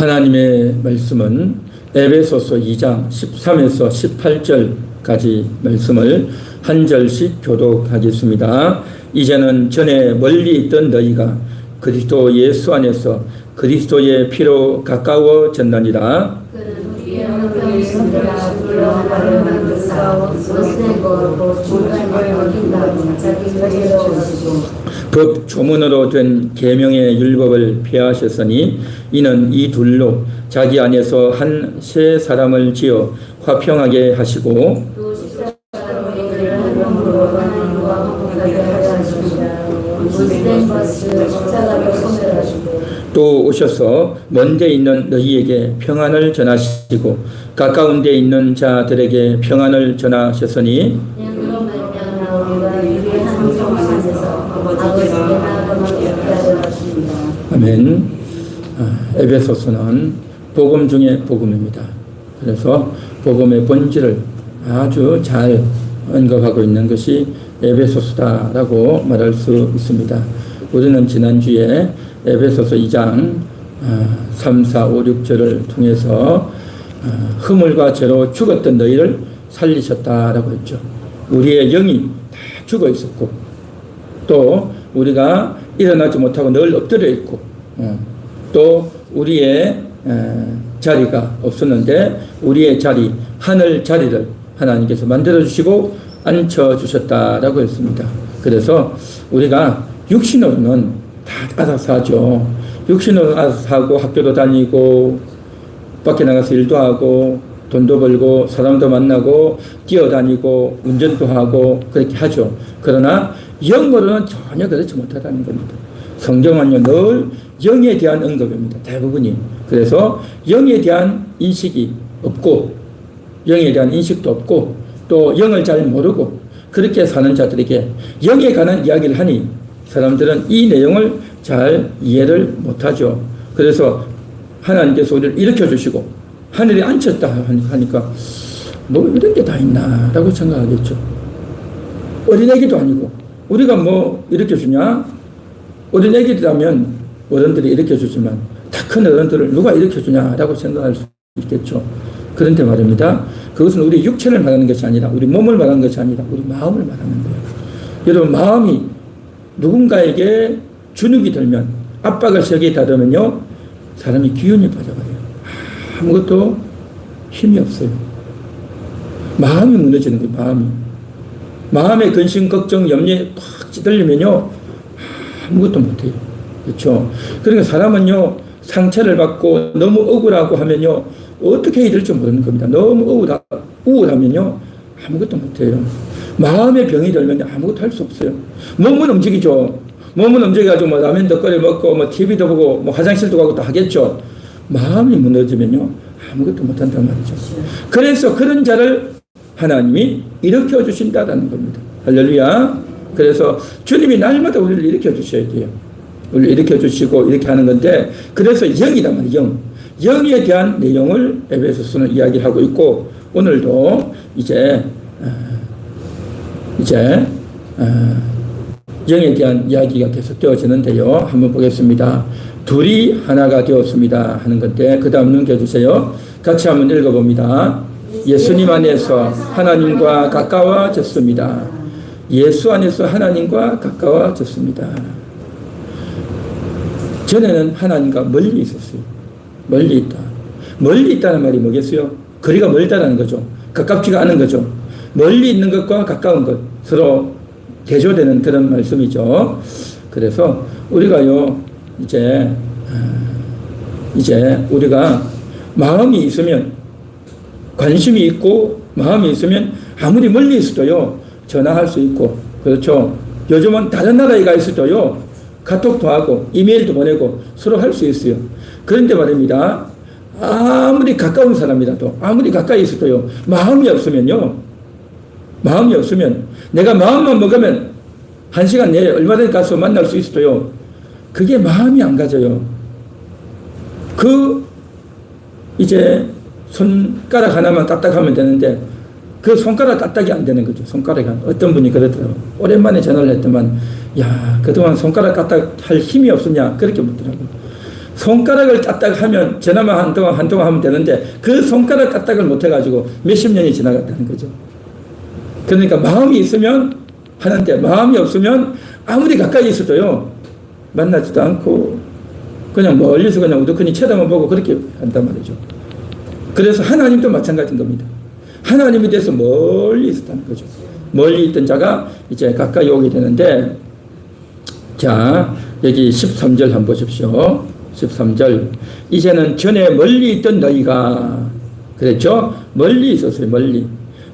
하나님의 말씀은 에베소서 2장 13에서 18절까지 말씀을 한 절씩 교독하겠습니다. 이제는 전에 멀리 있던 너희가 그리스도 예수 안에서 그리스도의 피로 가까워졌나니라. 법 조문으로 된 계명의 율법을 폐하셨으니 이는 이 둘로 자기 안에서 한 새 사람을 지어 화평하게 하시고 또 오셔서 먼 데 있는 너희에게 평안을 전하시고 가까운 데 있는 자들에게 평안을 전하셨으니 아멘. 에베소서는 복음 중에 복음입니다. 그래서 복음의 본질을 아주 잘 언급하고 있는 것이 에베소서다라고 말할 수 있습니다. 우리는 지난주에 에베소서 2장 3, 4, 5, 6절을 통해서 허물과 죄로 죽었던 너희를 살리셨다라고 했죠. 우리의 영이 다 죽어 있었고 또 우리가 일어나지 못하고 늘 엎드려 있고 또 우리의 자리가 없었는데 우리의 자리, 하늘 자리를 하나님께서 만들어주시고 앉혀주셨다라고 했습니다. 그래서 우리가 육신으로는 다 알아서 하죠. 육신으로 알아서 하고 학교도 다니고 밖에 나가서 일도 하고 돈도 벌고 사람도 만나고 뛰어다니고 운전도 하고 그렇게 하죠. 그러나 영으로는 전혀 그렇지 못하다는 겁니다. 성경은요 늘 영에 대한 언급입니다. 대부분이. 그래서 영에 대한 인식이 없고 영에 대한 인식도 없고 또 영을 잘 모르고 그렇게 사는 자들에게 영에 관한 이야기를 하니 사람들은 이 내용을 잘 이해를 못하죠. 그래서 하나님께서 우리를 일으켜주시고 하늘에 앉혔다 하니까 뭐 이런 게 다 있나 라고 생각하겠죠. 어린애기도 아니고 우리가 뭐 일으켜주냐? 어린애기라면 어른들이 일으켜주지만 다 큰 어른들을 누가 일으켜주냐라고 생각할 수 있겠죠. 그런데 말입니다. 그것은 우리 육체를 말하는 것이 아니라 우리 몸을 말하는 것이 아니라 우리 마음을 말하는 거예요. 여러분 마음이 누군가에게 주눅이 들면 압박을 세게 닫으면요 사람이 기운이 빠져버려요. 아무것도 힘이 없어요. 마음이 무너지는 거예요. 마음의 근심, 걱정, 염려에 팍 찌들리면요 아무것도 못해요. 그렇죠? 그러니까 사람은요 상처를 받고 너무 억울하고 하면요 어떻게 해야 될지 모르는 겁니다. 너무 우울하면요 아무것도 못해요. 마음의 병이 들면 아무것도 할 수 없어요. 몸은 움직이죠. 몸은 움직여가지고 뭐 라면 덕거리 먹고 뭐 TV도 보고 뭐 화장실도 가고 다 하겠죠. 마음이 무너지면요 아무것도 못한단 말이죠. 그래서 그런 자를 하나님이 일으켜 주신다는 겁니다. 할렐루야. 그래서 주님이 날마다 우리를 일으켜 주셔야 돼요. 우리를 일으켜 주시고 이렇게 하는 건데 그래서 영이란 말이에요. 영에 대한 내용을 에베소서는 이야기를 하고 있고 오늘도 이제 영에 대한 이야기가 계속 되어지는데요. 한번 보겠습니다. 둘이 하나가 되었습니다 하는 건데 그 다음 넘겨주세요. 같이 한번 읽어봅니다. 예수님 안에서 하나님과 가까워졌습니다. 예수 안에서 하나님과 가까워졌습니다. 전에는 하나님과 멀리 있었어요. 멀리 있다. 멀리 있다는 말이 뭐겠어요? 거리가 멀다라는 거죠. 가깝지가 않은 거죠. 멀리 있는 것과 가까운 것 서로 대조되는 그런 말씀이죠. 그래서 우리가요 이제 우리가 마음이 있으면 관심이 있고 마음이 있으면 아무리 멀리 있어도요 전화할 수 있고 그렇죠. 요즘은 다른 나라에 가 있어도요 카톡도 하고 이메일도 보내고 서로 할 수 있어요. 그런데 말입니다. 아무리 가까운 사람이라도 아무리 가까이 있어도요 마음이 없으면 내가 마음만 먹으면 1시간 내에 얼마든지 가서 만날 수 있어도요 그게 마음이 안 가져요. 이제 손가락 하나만 까딱하면 되는데 그 손가락 까딱이 안 되는 거죠. 손가락이 어떤 분이 그러더라고요. 오랜만에 전화를 했더만 야 그동안 손가락 까딱 할 힘이 없었냐 그렇게 묻더라고요. 손가락을 까딱 하면 전화만 한동안 하면 되는데 그 손가락 까딱을 못 해가지고 몇십 년이 지나갔다는 거죠. 그러니까 마음이 있으면 하는데 마음이 없으면 아무리 가까이 있어도요 만나지도 않고 그냥 멀리서 그냥 우두커니 쳐다만 보고 그렇게 한단 말이죠. 그래서 하나님도 마찬가지인 겁니다. 하나님에 대해서 멀리 있었다는 거죠. 멀리 있던 자가 이제 가까이 오게 되는데, 자, 여기 13절 한번 보십시오. 13절. 이제는 전에 멀리 있던 너희가, 그랬죠? 멀리 있었어요, 멀리.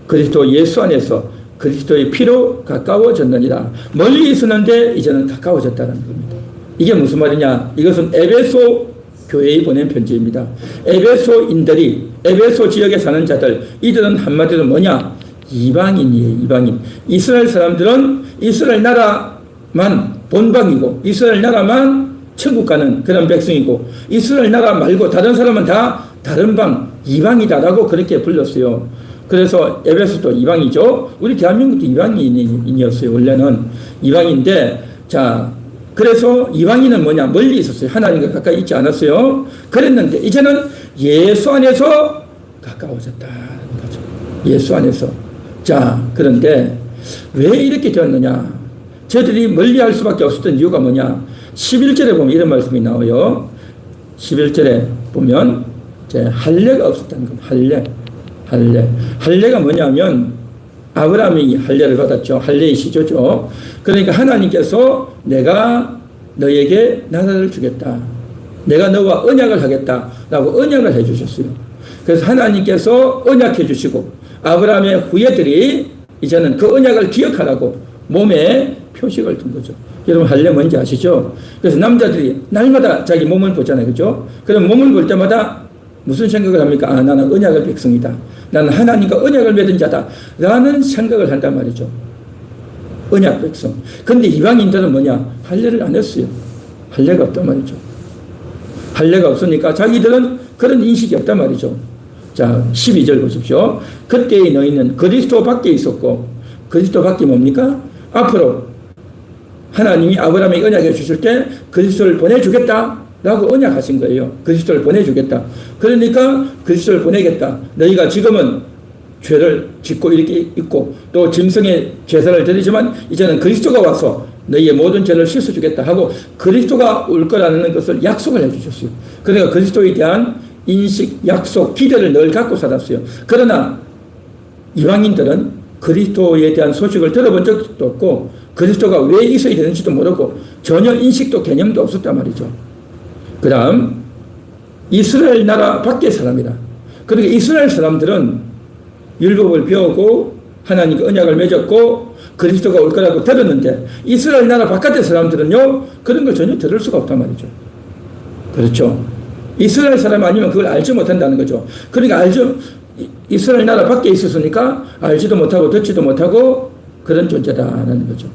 그리스도 예수 안에서 그리스도의 피로 가까워졌느니라. 멀리 있었는데 이제는 가까워졌다는 겁니다. 이게 무슨 말이냐? 이것은 에베소 교회에 보낸 편지입니다. 에베소인들이, 에베소 지역에 사는 자들, 이들은 한마디로 뭐냐? 이방인이에요, 이방인. 이스라엘 사람들은 이스라엘 나라만 본방이고, 이스라엘 나라만 천국 가는 그런 백성이고, 이스라엘 나라 말고 다른 사람은 다 다른 방, 이방이다라고 그렇게 불렀어요. 그래서 에베소도 이방이죠. 우리 대한민국도 이방인이었어요. 원래는 이방인데, 자, 그래서 이방인은 뭐냐? 멀리 있었어요. 하나님과 가까이 있지 않았어요. 그랬는데 이제는 예수 안에서 가까워졌다는 거죠. 예수 안에서. 자, 그런데 왜 이렇게 되었느냐? 저들이 멀리할 수밖에 없었던 이유가 뭐냐? 11절에 보면 이런 말씀이 나와요. 11절에 보면 이제 할례가 없었다는 겁니다. 할례가 뭐냐면 아브라함이 할례를 받았죠. 할례의 시조죠. 그러니까 하나님께서 내가 너에게 나라를 주겠다. 내가 너와 언약을 하겠다라고 언약을 해주셨어요. 그래서 하나님께서 언약해 주시고 아브라함의 후예들이 이제는 그 언약을 기억하라고 몸에 표식을 둔 거죠. 여러분 할례 뭔지 아시죠? 그래서 남자들이 날마다 자기 몸을 보잖아요. 그죠? 그럼 몸을 볼 때마다 무슨 생각을 합니까? 아, 나는 언약의 백성이다. 나는 하나님과 언약을 맺은 자다. 라는 생각을 한단 말이죠. 언약 백성. 근데 이방인들은 뭐냐? 할례를 안 했어요. 할례가 없단 말이죠. 할례가 없으니까 자기들은 그런 인식이 없단 말이죠. 자, 12절 보십시오. 그때의 너희는 그리스도 밖에 있었고, 그리스도 밖에 뭡니까? 앞으로 하나님이 아브라함에게 언약해 주실 때 그리스도를 보내주겠다. 라고 언약하신 거예요. 그리스도를 보내주겠다. 그러니까 그리스도를 보내겠다. 너희가 지금은 죄를 짓고 이렇게 있고 또 짐승의 제사를 드리지만 이제는 그리스도가 와서 너희의 모든 죄를 씻어주겠다 하고 그리스도가 올 거라는 것을 약속을 해주셨어요. 그러니까 그리스도에 대한 인식, 약속, 기대를 늘 갖고 살았어요. 그러나 이방인들은 그리스도에 대한 소식을 들어본 적도 없고 그리스도가 왜 있어야 되는지도 모르고 전혀 인식도 개념도 없었단 말이죠. 그 다음 이스라엘 나라 밖의 사람이라. 그러니까 이스라엘 사람들은 율법을 배우고 하나님과 언약을 맺었고 그리스도가 올 거라고 들었는데 이스라엘 나라 바깥의 사람들은요 그런 걸 전혀 들을 수가 없단 말이죠. 그렇죠. 이스라엘 사람 아니면 그걸 알지 못한다는 거죠. 그러니까 이스라엘 나라 밖에 있었으니까 알지도 못하고 듣지도 못하고 그런 존재다라는 거죠.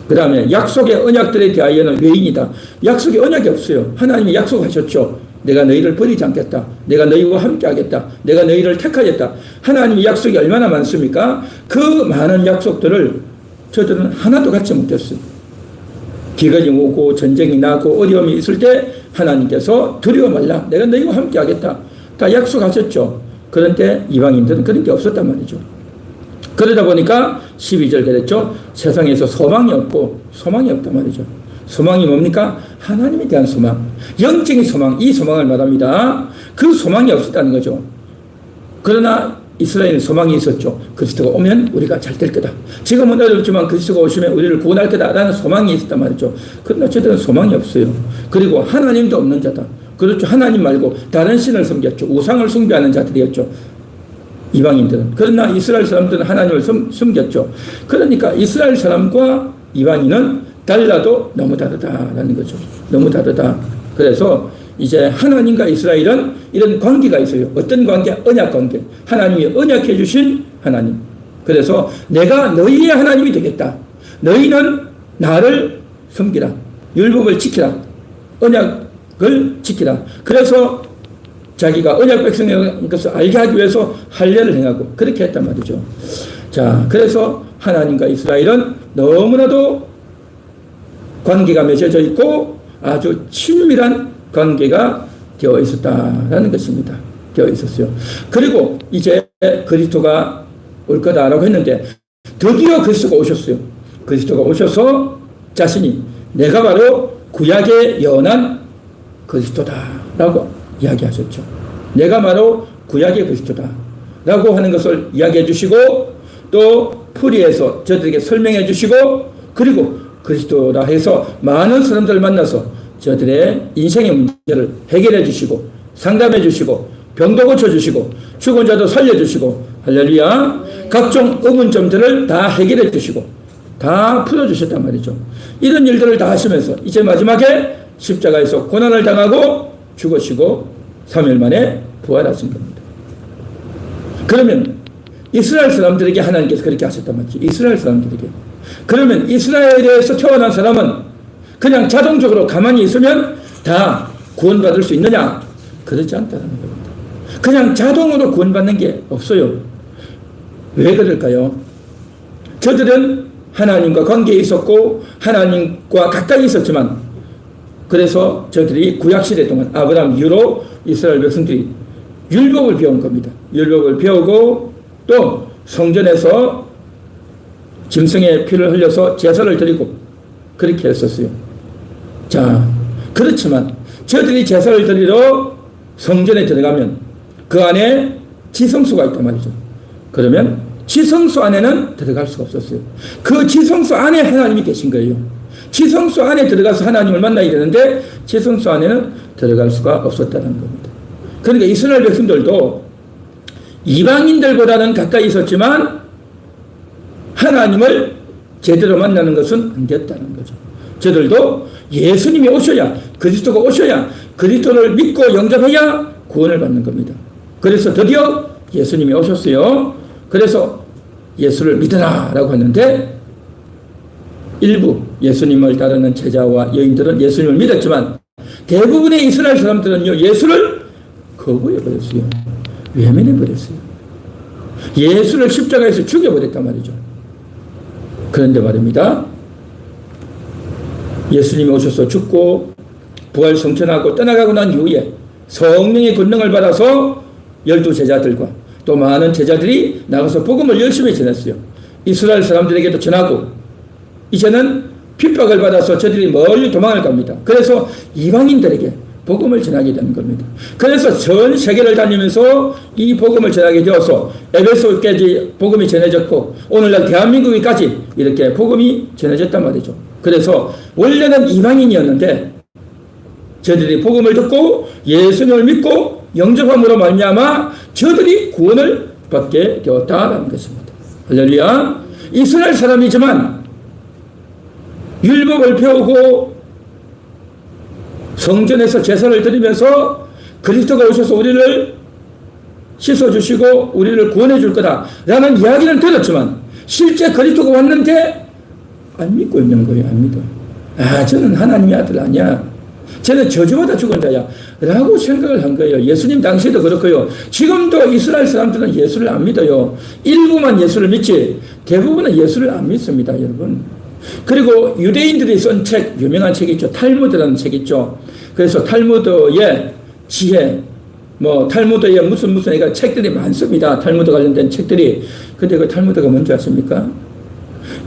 그 다음에 약속의 언약들에 대하여는 외인이다. 약속의 언약이 없어요. 하나님이 약속하셨죠. 내가 너희를 버리지 않겠다. 내가 너희와 함께 하겠다. 내가 너희를 택하겠다. 하나님의 약속이 얼마나 많습니까? 그 많은 약속들을 저들은 하나도 갖지 못했어요. 기근이 오고 전쟁이 나고 어려움이 있을 때 하나님께서 두려워 말라. 내가 너희와 함께 하겠다. 다 약속하셨죠. 그런데 이방인들은 그런 게 없었단 말이죠. 그러다 보니까 12절 그랬죠. 세상에서 소망이 없고 소망이 없단 말이죠. 소망이 뭡니까? 하나님에 대한 소망. 영적인 소망, 이 소망을 말합니다. 그 소망이 없었다는 거죠. 그러나 이스라엘은 소망이 있었죠. 그리스도가 오면 우리가 잘 될 거다. 지금은 어렵지만 그리스도가 오시면 우리를 구원할 거다라는 소망이 있었단 말이죠. 그러나 저들은 소망이 없어요. 그리고 하나님도 없는 자다. 그렇죠. 하나님 말고 다른 신을 섬겼죠. 우상을 숭배하는 자들이었죠. 이방인들은. 그러나 이스라엘 사람들은 하나님을 숨겼죠. 그러니까 이스라엘 사람과 이방인은 달라도 너무 다르다라는 거죠. 너무 다르다. 그래서 이제 하나님과 이스라엘은 이런 관계가 있어요. 어떤 관계? 언약 관계. 하나님이 언약해 주신 하나님. 그래서 내가 너희의 하나님이 되겠다. 너희는 나를 섬기라. 율법을 지키라. 언약을 지키라. 그래서 자기가 언약 백성인 것을 알게 하기 위해서 할례를 행하고 그렇게 했단 말이죠. 자, 그래서 하나님과 이스라엘은 너무나도 관계가 맺어져 있고 아주 친밀한 관계가 되어 있었다라는 것입니다. 되어 있었어요. 그리고 이제 그리스도가 올 거다라고 했는데 드디어 그리스도가 오셨어요. 그리스도가 오셔서 자신이 내가 바로 구약에 예언한 그리스도다라고 이야기하셨죠. 내가 바로 구약의 그리스도다라고 하는 것을 이야기해 주시고 또 풀이해서 저들에게 설명해 주시고 그리고 그리스도라 해서 많은 사람들을 만나서 저들의 인생의 문제를 해결해 주시고 상담해 주시고 병도 고쳐주시고 죽은 자도 살려주시고 할렐루야 각종 의문점들을 다 해결해 주시고 다 풀어주셨단 말이죠. 이런 일들을 다 하시면서 이제 마지막에 십자가에서 고난을 당하고 죽으시고 3일 만에 부활하신 겁니다. 그러면 이스라엘 사람들에게 하나님께서 그렇게 하셨단 말이죠. 이스라엘 사람들에게. 그러면 이스라엘에서 태어난 사람은 그냥 자동적으로 가만히 있으면 다 구원받을 수 있느냐? 그렇지 않다는 겁니다. 그냥 자동으로 구원받는 게 없어요. 왜 그럴까요? 저들은 하나님과 관계에 있었고 하나님과 가까이 있었지만 그래서 저들이 구약시대 동안 아브라함 이후로 이스라엘 백성들이 율법을 배운 겁니다. 율법을 배우고 또 성전에서 짐승의 피를 흘려서 제사를 드리고 그렇게 했었어요. 자, 그렇지만 저들이 제사를 드리러 성전에 들어가면 그 안에 지성소가 있단 말이죠. 그러면 지성소 안에는 들어갈 수가 없었어요. 그 지성소 안에 하나님이 계신 거예요. 지성소 안에 들어가서 하나님을 만나야 되는데 지성소 안에는 들어갈 수가 없었다는 겁니다. 그러니까 이스라엘 백성들도 이방인들보다는 가까이 있었지만 하나님을 제대로 만나는 것은 안 됐다는 거죠. 저들도 예수님이 오셔야 그리스도가 오셔야 그리스도를 믿고 영접해야 구원을 받는 겁니다. 그래서 드디어 예수님이 오셨어요. 그래서 예수를 믿으라 라고 했는데 일부 예수님을 따르는 제자와 여인들은 예수님을 믿었지만 대부분의 이스라엘 사람들은요 예수를 거부해버렸어요. 외면해버렸어요. 예수를 십자가에서 죽여버렸단 말이죠. 그런데 말입니다. 예수님이 오셔서 죽고 부활 성천하고 떠나가고 난 이후에 성령의 권능을 받아서 12제자들과 또 많은 제자들이 나가서 복음을 열심히 전했어요. 이스라엘 사람들에게도 전하고 이제는 핍박을 받아서 저들이 멀리 도망을 갑니다. 그래서 이방인들에게 복음을 전하게 되는 겁니다. 그래서 전 세계를 다니면서 이 복음을 전하게 되어서 에베소까지 복음이 전해졌고 오늘날 대한민국까지 이렇게 복음이 전해졌단 말이죠. 그래서 원래는 이방인이었는데 저들이 복음을 듣고 예수님을 믿고 영접함으로 말미암아 저들이 구원을 받게 되었다는 것입니다. 할렐루야. 이스라엘 사람이지만 율법을 배우고 성전에서 제사를 드리면서 그리스도가 오셔서 우리를 씻어주시고 우리를 구원해 줄 거다라는 이야기는 들었지만 실제 그리스도가 왔는데 안 믿고 있는 거예요. 안 믿어요. 아, 저는 하나님의 아들 아니야. 저는 저주받아 죽은 자야 라고 생각을 한 거예요. 예수님 당시에도 그렇고요. 지금도 이스라엘 사람들은 예수를 안 믿어요. 일부만 예수를 믿지 대부분은 예수를 안 믿습니다. 여러분. 그리고 유대인들이 쓴 책, 유명한 책이 있죠. 탈무드라는 책이 있죠. 그래서 탈무드의 지혜, 탈무드의 무슨 책들이 많습니다. 탈무드 관련된 책들이. 근데 그 탈무드가 뭔지 아십니까?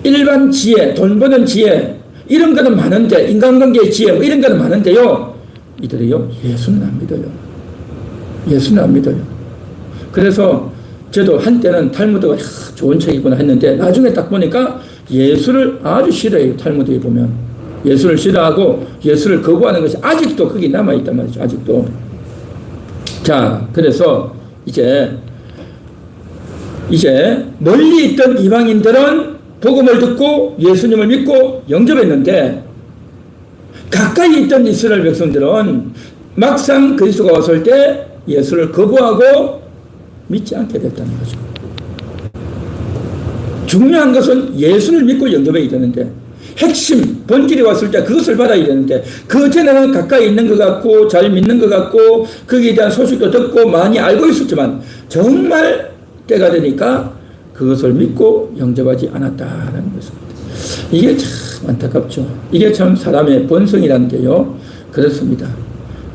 일반 지혜, 돈 버는 지혜, 이런 거는 많은데, 인간관계의 지혜, 이런 거는 많은데요. 이들이요, 예수는 안 믿어요. 예수는 안 믿어요. 그래서 저도 한때는 탈무드가 좋은 책이구나 했는데, 나중에 딱 보니까 예수를 아주 싫어해요. 탈무드에 보면. 예수를 싫어하고 예수를 거부하는 것이 아직도 거기 남아있단 말이죠. 아직도. 자, 그래서 이제 멀리 있던 이방인들은 복음을 듣고 예수님을 믿고 영접했는데 가까이 있던 이스라엘 백성들은 막상 그리스도가 왔을 때 예수를 거부하고 믿지 않게 됐다는 거죠. 중요한 것은 예수를 믿고 영접해야 되는데 핵심, 본질이 왔을 때 그것을 받아야 되는데 그 전에는 가까이 있는 것 같고 잘 믿는 것 같고 거기에 대한 소식도 듣고 많이 알고 있었지만 정말 때가 되니까 그것을 믿고 영접하지 않았다는 것입니다. 이게 참 안타깝죠. 이게 참 사람의 본성이라는 게요. 그렇습니다.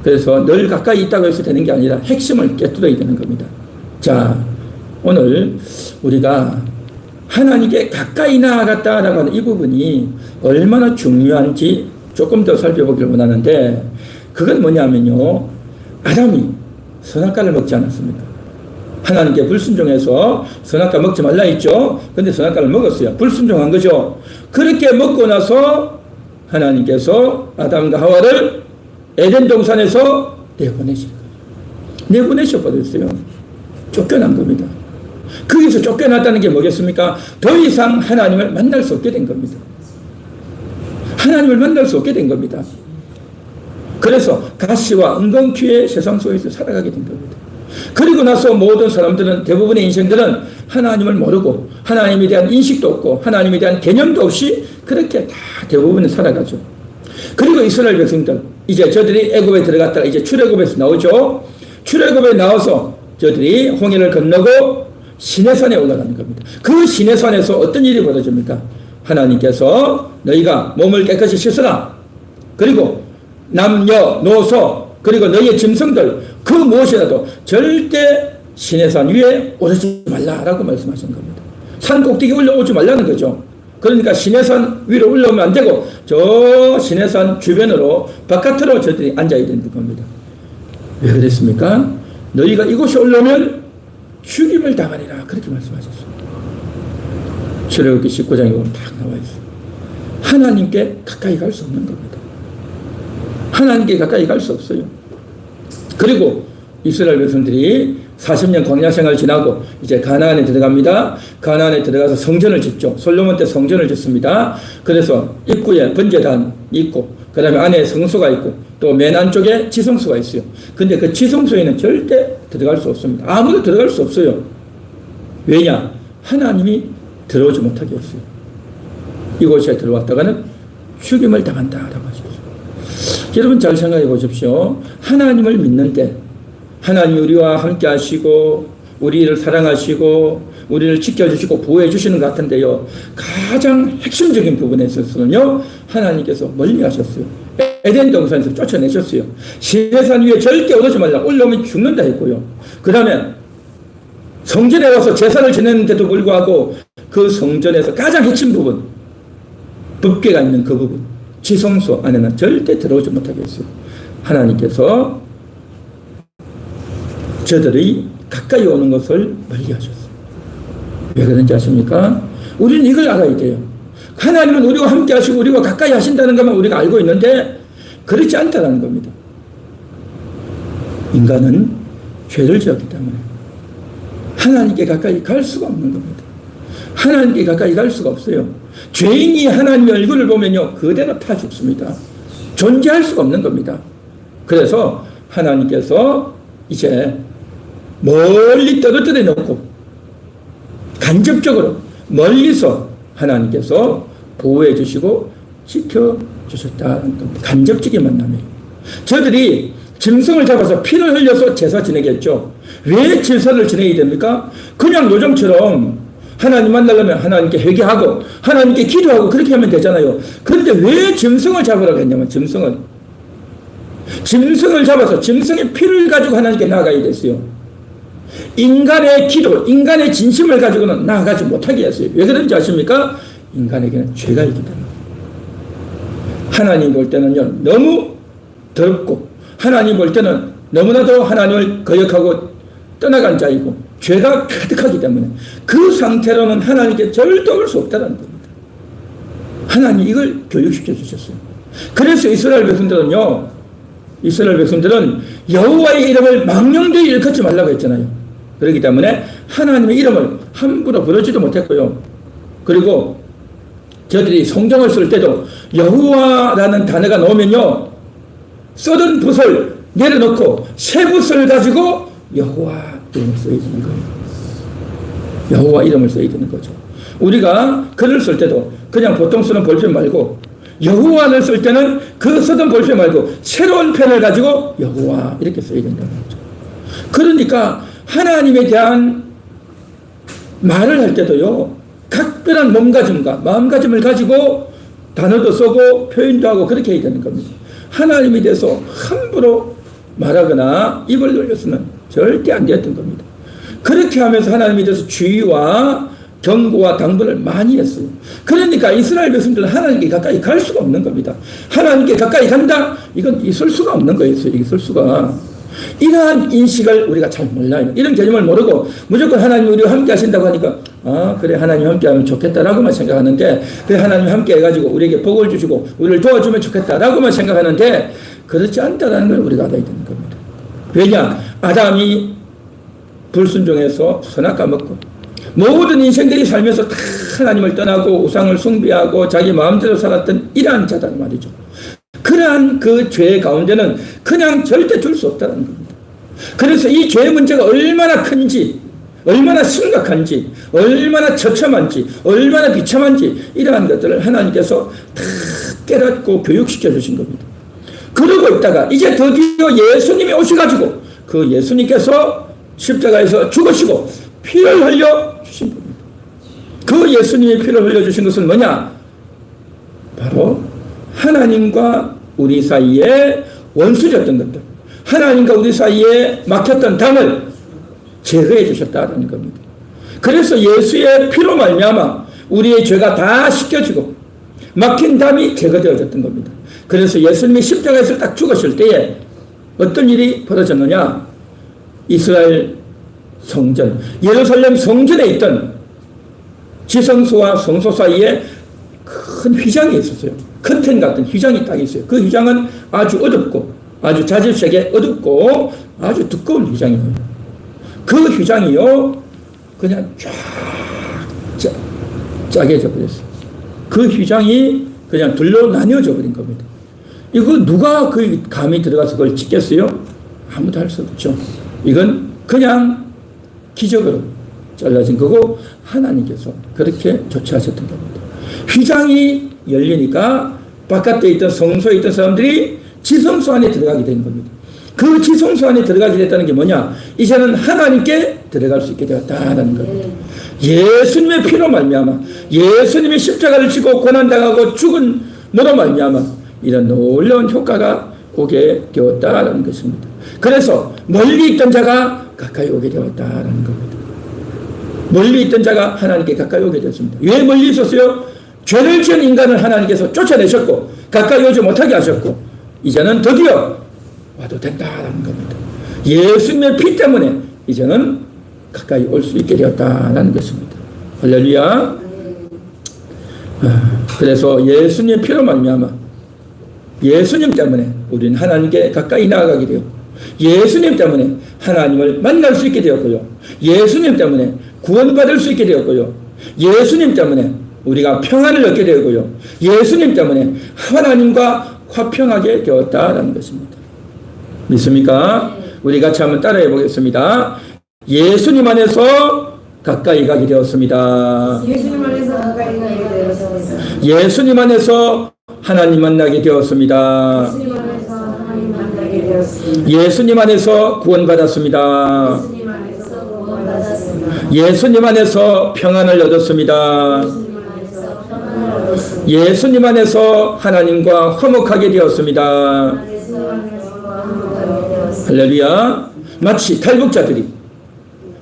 그래서 늘 가까이 있다고 해서 되는 게 아니라 핵심을 깨뜨려야 되는 겁니다. 자, 오늘 우리가 하나님께 가까이 나아갔다라고 하는 이 부분이 얼마나 중요한지 조금 더 살펴보기를 원하는데, 그건 뭐냐면요, 아담이 선악과를 먹지 않았습니까? 하나님께 불순종해서 선악과 먹지 말라 했죠. 근데 선악과를 먹었어요. 불순종한 거죠. 그렇게 먹고 나서 하나님께서 아담과 하와를 에덴 동산에서 내보내신 거예요. 내보내셔 버렸어요. 쫓겨난 겁니다. 거기서 쫓겨났다는 게 뭐겠습니까? 더 이상 하나님을 만날 수 없게 된 겁니다. 하나님을 만날 수 없게 된 겁니다. 그래서 가시와 은건퀴의 세상 속에서 살아가게 된 겁니다. 그리고 나서 모든 사람들은, 대부분의 인생들은 하나님을 모르고 하나님에 대한 인식도 없고 하나님에 대한 개념도 없이 그렇게 다 대부분은 살아가죠. 그리고 이스라엘 백성들, 이제 저들이 애굽에 들어갔다가 이제 출애굽에서 나오죠. 출애굽에 나와서 저들이 홍해를 건너고 시내산에 올라가는 겁니다. 그 시내산에서 어떤 일이 벌어집니까? 하나님께서 너희가 몸을 깨끗이 씻어라. 그리고 남녀, 노소, 그리고 너희의 짐승들, 그 무엇이라도 절대 시내산 위에 오르지 말라라고 말씀하신 겁니다. 산 꼭대기 올라오지 말라는 거죠. 그러니까 시내산 위로 올라오면 안 되고 저 시내산 주변으로 바깥으로 저들이 앉아야 되는 겁니다. 왜 그랬습니까? 너희가 이곳에 올라오면 죽임을 당하리라, 그렇게 말씀하셨어요. 출애굽기 19장에 보면 딱 나와 있어요. 하나님께 가까이 갈 수 없는 겁니다. 하나님께 가까이 갈 수 없어요. 그리고 이스라엘 백성들이 40년 광야 생활 지나고 이제 가나안에 들어갑니다. 가나안에 들어가서 성전을 짓죠. 솔로몬 때 성전을 짓습니다. 그래서 입구에 번제단이 있고, 그 다음에 안에 성소가 있고, 또 맨 안쪽에 지성소가 있어요. 근데 그 지성소에는 절대 들어갈 수 없습니다. 아무도 들어갈 수 없어요. 왜냐? 하나님이 들어오지 못하게 했어요. 이곳에 들어왔다가는 죽임을 당한다라고 하셨어요. 여러분 잘 생각해 보십시오. 하나님을 믿는데 하나님이 우리와 함께 하시고 우리를 사랑하시고 우리를 지켜주시고 보호해 주시는 것 같은데요, 가장 핵심적인 부분에 있어서는요, 하나님께서 멀리 하셨어요. 에덴 동산에서 쫓아내셨어요. 시내산 위에 절대 오르지 말라, 올라오면 죽는다 했고요. 그 다음에 성전에 와서 제사를 지냈는데도 불구하고 그 성전에서 가장 핵심 부분, 법궤가 있는 그 부분, 지성소 안에는 절대 들어오지 못하게 했어요. 하나님께서 저들이 가까이 오는 것을 멀리 하셨어요. 왜 그런지 아십니까? 우리는 이걸 알아야 돼요. 하나님은 우리와 함께 하시고 우리와 가까이 하신다는 것만 우리가 알고 있는데 그렇지 않다는 겁니다. 인간은 죄를 지었기 때문에 하나님께 가까이 갈 수가 없는 겁니다. 하나님께 가까이 갈 수가 없어요. 죄인이 하나님의 얼굴을 보면요, 그대로 타 죽습니다. 존재할 수가 없는 겁니다. 그래서 하나님께서 이제 멀리 떨어뜨려 놓고 간접적으로 멀리서 하나님께서 보호해 주시고 지켜 주셨다는 겁니다. 간접적인 만남이에요. 저들이 짐승을 잡아서 피를 흘려서 제사 지내겠죠. 왜 제사를 지내야 됩니까? 그냥 요즘처럼 하나님 만나려면 하나님께 회개하고 하나님께 기도하고 그렇게 하면 되잖아요. 그런데 왜 짐승을 잡으라고 했냐면 짐승을 잡아서 짐승의 피를 가지고 하나님께 나아가야 됐어요. 인간의 기도, 인간의 진심을 가지고는 나아가지 못하게 했어요. 왜 그런지 아십니까? 인간에게는 죄가 있기 때문에. 하나님 볼 때는요, 너무 더럽고 하나님 볼 때는 너무나도 하나님을 거역하고 떠나간 자이고 죄가 가득하기 때문에 그 상태로는 하나님께 절대 올 수 없다는 겁니다. 하나님이 이걸 교육시켜 주셨어요. 그래서 이스라엘 백성들은 여호와의 이름을 망령되이 일컫지 말라고 했잖아요. 그렇기 때문에 하나님의 이름을 함부로 부르지도 못했고요. 그리고 저들이 성경을 쓸 때도 여호와라는 단어가 나오면요, 썩은 붓을 내려놓고 새 붓을 가지고 여호와 이름을 써야 되는 거예요. 여호와 이름을 써야 되는 거죠. 우리가 글을 쓸 때도 그냥 보통 쓰는 볼펜 말고 여호와를 쓸 때는 그 쓰던 볼펜 말고 새로운 펜을 가지고 여호와 이렇게 써야 된다는 거죠. 그러니까 하나님에 대한 말을 할 때도요, 각별한 몸가짐과 마음가짐을 가지고 단어도 쓰고 표현도 하고 그렇게 해야 되는 겁니다. 하나님에 대해서 함부로 말하거나 입을 놀려서는 절대 안 되었던 겁니다. 그렇게 하면서 하나님에 대해서 주의와 경고와 당부를 많이 했어요. 그러니까 이스라엘 백성들은 하나님께 가까이 갈 수가 없는 겁니다. 하나님께 가까이 간다? 이건 있을 수가 없는 거예요. 있을 수가. 이러한 인식을 우리가 잘 몰라요. 이런 개념을 모르고 무조건 하나님 우리와 함께 하신다고 하니까 그래 하나님 함께 하면 좋겠다라고만 생각하는데, 그래 하나님 함께 해가지고 우리에게 복을 주시고 우리를 도와주면 좋겠다라고만 생각하는데, 그렇지 않다는 걸 우리가 알아야 되는 겁니다. 왜냐? 아담이 불순종해서 선악 먹고 모든 인생들이 살면서 다 하나님을 떠나고 우상을 숭배하고 자기 마음대로 살았던 이러한 자단 말이죠. 그러한 그 죄 가운데는 그냥 절대 둘 수 없다는 겁니다. 그래서 이 죄의 문제가 얼마나 큰지, 얼마나 심각한지, 얼마나 처참한지, 얼마나 비참한지, 이러한 것들을 하나님께서 다 깨닫고 교육시켜 주신 겁니다. 그러고 있다가 이제 드디어 예수님이 오셔가지고 그 예수님께서 십자가에서 죽으시고 피를 흘려 주신 겁니다. 그 예수님의 피를 흘려 주신 것은 뭐냐? 바로 하나님과 우리 사이에 원수였던 것들, 하나님과 우리 사이에 막혔던 담을 제거해 주셨다는 겁니다. 그래서 예수의 피로 말미암아 우리의 죄가 다 씻겨지고 막힌 담이 제거되어졌던 겁니다. 그래서 예수님이 십자가에서 딱 죽으실 때에 어떤 일이 벌어졌느냐? 이스라엘 성전, 예루살렘 성전에 있던 지성소와 성소 사이에 큰 휘장이 있었어요. 커튼 같은 휘장이 딱 있어요. 그 휘장은 아주 어둡고 아주 자질색에 어둡고 아주 두꺼운 휘장이에요. 그 휘장이요 그냥 쫙 짜게져 버렸어요. 그 휘장이 그냥 둘로 나뉘어져 버린 겁니다. 이거 누가 그 감이 들어가서 그걸 찍겠어요? 아무도 할 수 없죠. 이건 그냥 기적으로 잘라진 거고 하나님께서 그렇게 조치하셨던 겁니다. 휘장이 열리니까 바깥에 있던 성소에 있던 사람들이 지성소 안에 들어가게 된 겁니다. 그 지성소 안에 들어가게 됐다는 게 뭐냐? 이제는 하나님께 들어갈 수 있게 되었다는 겁니다. 예수님의 피로 말미암아, 예수님의 십자가를 지고 고난당하고 죽은 너로 말미암아 이런 놀라운 효과가 오게 되었다는 것입니다. 그래서 멀리 있던 자가 가까이 오게 되었다는 겁니다. 멀리 있던 자가 하나님께 가까이 오게 되었습니다. 왜 멀리 있었어요? 죄를 지은 인간을 하나님께서 쫓아내셨고 가까이 오지 못하게 하셨고 이제는 드디어 와도 된다는 겁니다. 예수님의 피 때문에 이제는 가까이 올 수 있게 되었다는 것입니다. 할렐루야. 그래서 예수님의 피로 말미암아 예수님 때문에 우리는 하나님께 가까이 나아가게 되었고 예수님 때문에 하나님을 만날 수 있게 되었고요. 예수님 때문에 구원받을 수 있게 되었고요. 예수님 때문에 우리가 평안을 얻게 되고요. 예수님 때문에 하나님과 화평하게 되었다는 것입니다. 믿습니까? 우리 같이 한번 따라해 보겠습니다. 예수님 안에서 가까이 가게 되었습니다. 예수님 안에서 가까이 가게 되었습니다. 예수님 안에서 하나님 만나게 되었습니다. 예수님 안에서 하나님 만나게 되었습니다. 예수님 안에서 구원받았습니다. 예수님 안에서 구원받았습니다. 예수님 안에서 평안을 얻었습니다. 예수님 안에서 하나님과 화목하게 되었습니다. 할렐루야. 마치 탈북자들이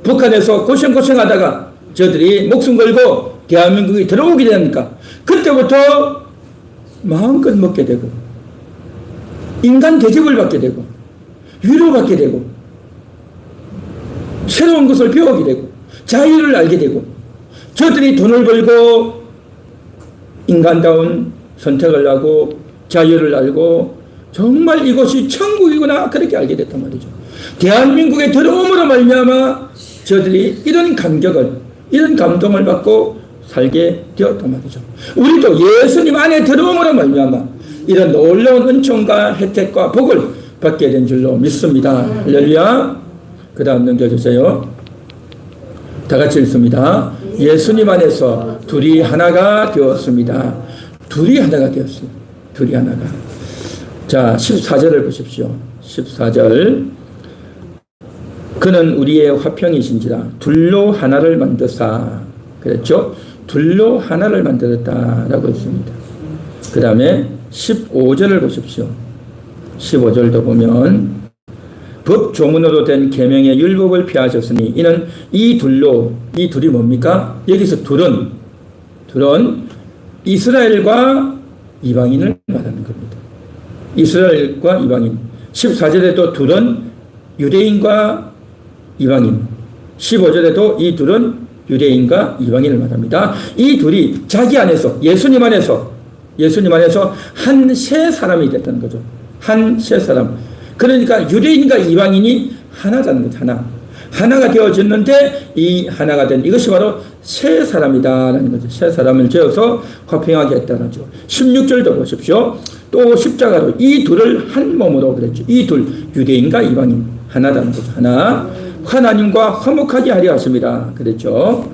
북한에서 고생하다가 저들이 목숨 걸고 대한민국에 들어오게 되니까 그때부터 마음껏 먹게 되고 인간 대접을 받게 되고 위로받게 되고 새로운 것을 배우게 되고 자유를 알게 되고 저들이 돈을 벌고 인간다운 선택을 하고 자유를 알고 정말 이곳이 천국이구나 그렇게 알게 됐단 말이죠. 대한민국에 들어옴으로 말미암아 저들이 이런 감격을 이런 감동을 받고 살게 되었단 말이죠. 우리도 예수님 안에 들어옴으로 말미암아 이런 놀라운 은총과 혜택과 복을 받게 된 줄로 믿습니다. 할렐루야. 그 다음 넘겨주세요. 다 같이 읽습니다. 예수님 안에서 둘이 하나가 되었습니다. 둘이 하나가 되었어요. 둘이 하나가. 자, 14절을 보십시오. 14절. 그는 우리의 화평이신지라 둘로 하나를 만드사. 그랬죠? 둘로 하나를 만들었다라고 했습니다. 그 다음에 15절을 보십시오. 15절도 보면 법 조문으로 된 계명의 율법을 피하셨으니 이는 이 둘이 뭡니까? 여기서 둘은 이스라엘과 이방인을 말하는 겁니다. 이스라엘과 이방인. 14절에도 둘은 유대인과 이방인. 15절에도 이 둘은 유대인과 이방인을 말합니다. 이 둘이 자기 안에서 예수님 안에서 한 세 사람이 됐다는 거죠. 한 세 사람. 그러니까 유대인과 이방인이 하나라는 거죠. 하나가 되어졌는데 이 하나가 된 이것이 바로 세 사람이다라는 거죠. 세 사람을 지어서 화평하게 했다는 거죠. 16절도 보십시오. 또 십자가로 이 둘을 한 몸으로 그랬죠. 이 둘 유대인과 이방인 하나라는 거죠. 하나. 하나님과 화목하게 하려 하십니다. 그랬죠.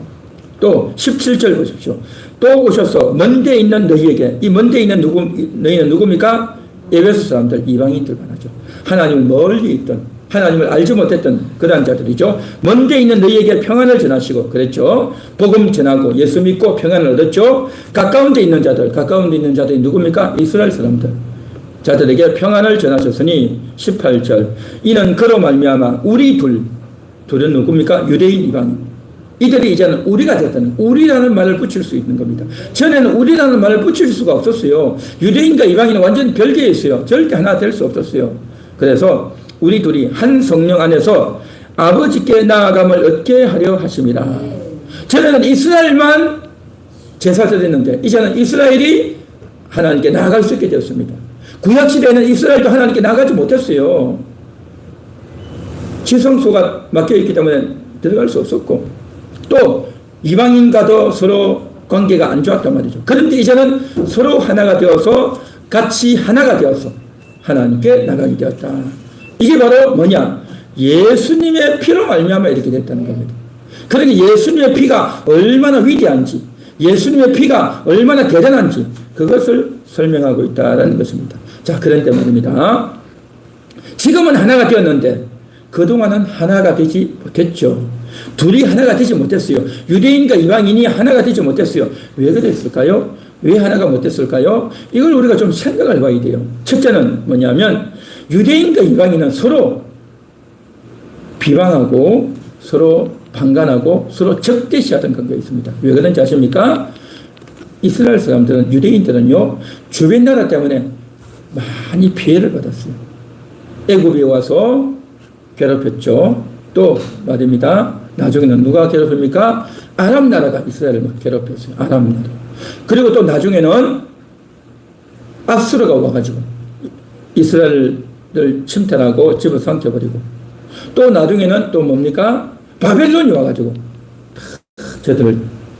또 17절 보십시오. 또 오셔서 먼데 있는 너희에게, 이 먼데 있는 너희는 누굽니까? 에베소 사람들, 이방인들만 하죠. 하나님을 멀리 있던, 하나님을 알지 못했던 그러한 자들이죠. 먼데 있는 너희에게 평안을 전하시고 그랬죠. 복음 전하고 예수 믿고 평안을 얻었죠. 가까운 데 있는 자들이 누굽니까? 이스라엘 사람들. 자들에게 평안을 전하셨으니 18절. 이는 그로 말미암아 우리 둘은 누굽니까? 유대인, 이방인. 이들이 이제는 우리가 됐다는, 우리라는 말을 붙일 수 있는 겁니다. 전에는 우리라는 말을 붙일 수가 없었어요. 유대인과 이방인은 완전 별개에 있어요. 절대 하나 될 수 없었어요. 그래서 우리 둘이 한 성령 안에서 아버지께 나아감을 얻게 하려 하심이라. 전에는 이스라엘만 제사드렸는데 이제는 이스라엘이 하나님께 나아갈 수 있게 되었습니다. 구약시대에는 이스라엘도 하나님께 나아가지 못했어요. 지성소가 막혀있기 때문에 들어갈 수 없었고 또 이방인과도 서로 관계가 안 좋았단 말이죠. 그런데 이제는 서로 하나가 되어서 같이 하나가 되어서 하나님께 나가게 되었다. 이게 바로 뭐냐? 예수님의 피로 말미암아 이렇게 됐다는 겁니다. 그러니 예수님의 피가 얼마나 위대한지, 예수님의 피가 얼마나 대단한지 그것을 설명하고 있다는 것입니다. 자, 그런데 말입니다. 지금은 하나가 되었는데 그동안은 하나가 되지 못했죠. 둘이 하나가 되지 못했어요. 유대인과 이방인이 하나가 되지 못했어요. 왜 그랬을까요? 왜 하나가 못했을까요? 이걸 우리가 좀 생각을 해봐야 돼요. 첫째는 뭐냐면 유대인과 이방인은 서로 비방하고 서로 방관하고 서로 적대시하던 관계가 있습니다. 왜 그런지 아십니까? 이스라엘 사람들은, 유대인들은요, 주변 나라 때문에 많이 피해를 받았어요. 애굽에 와서 괴롭혔죠. 또 말입니다. 나중에는 누가 괴롭힙니까? 아람 나라가 이스라엘을 막 괴롭혔어요. 아람 나라. 그리고 또 나중에는 아수르가 와가지고 이스라엘을 침탈하고 집을 삼켜버리고 또 나중에는 또 뭡니까? 바벨론이 와가지고 저들을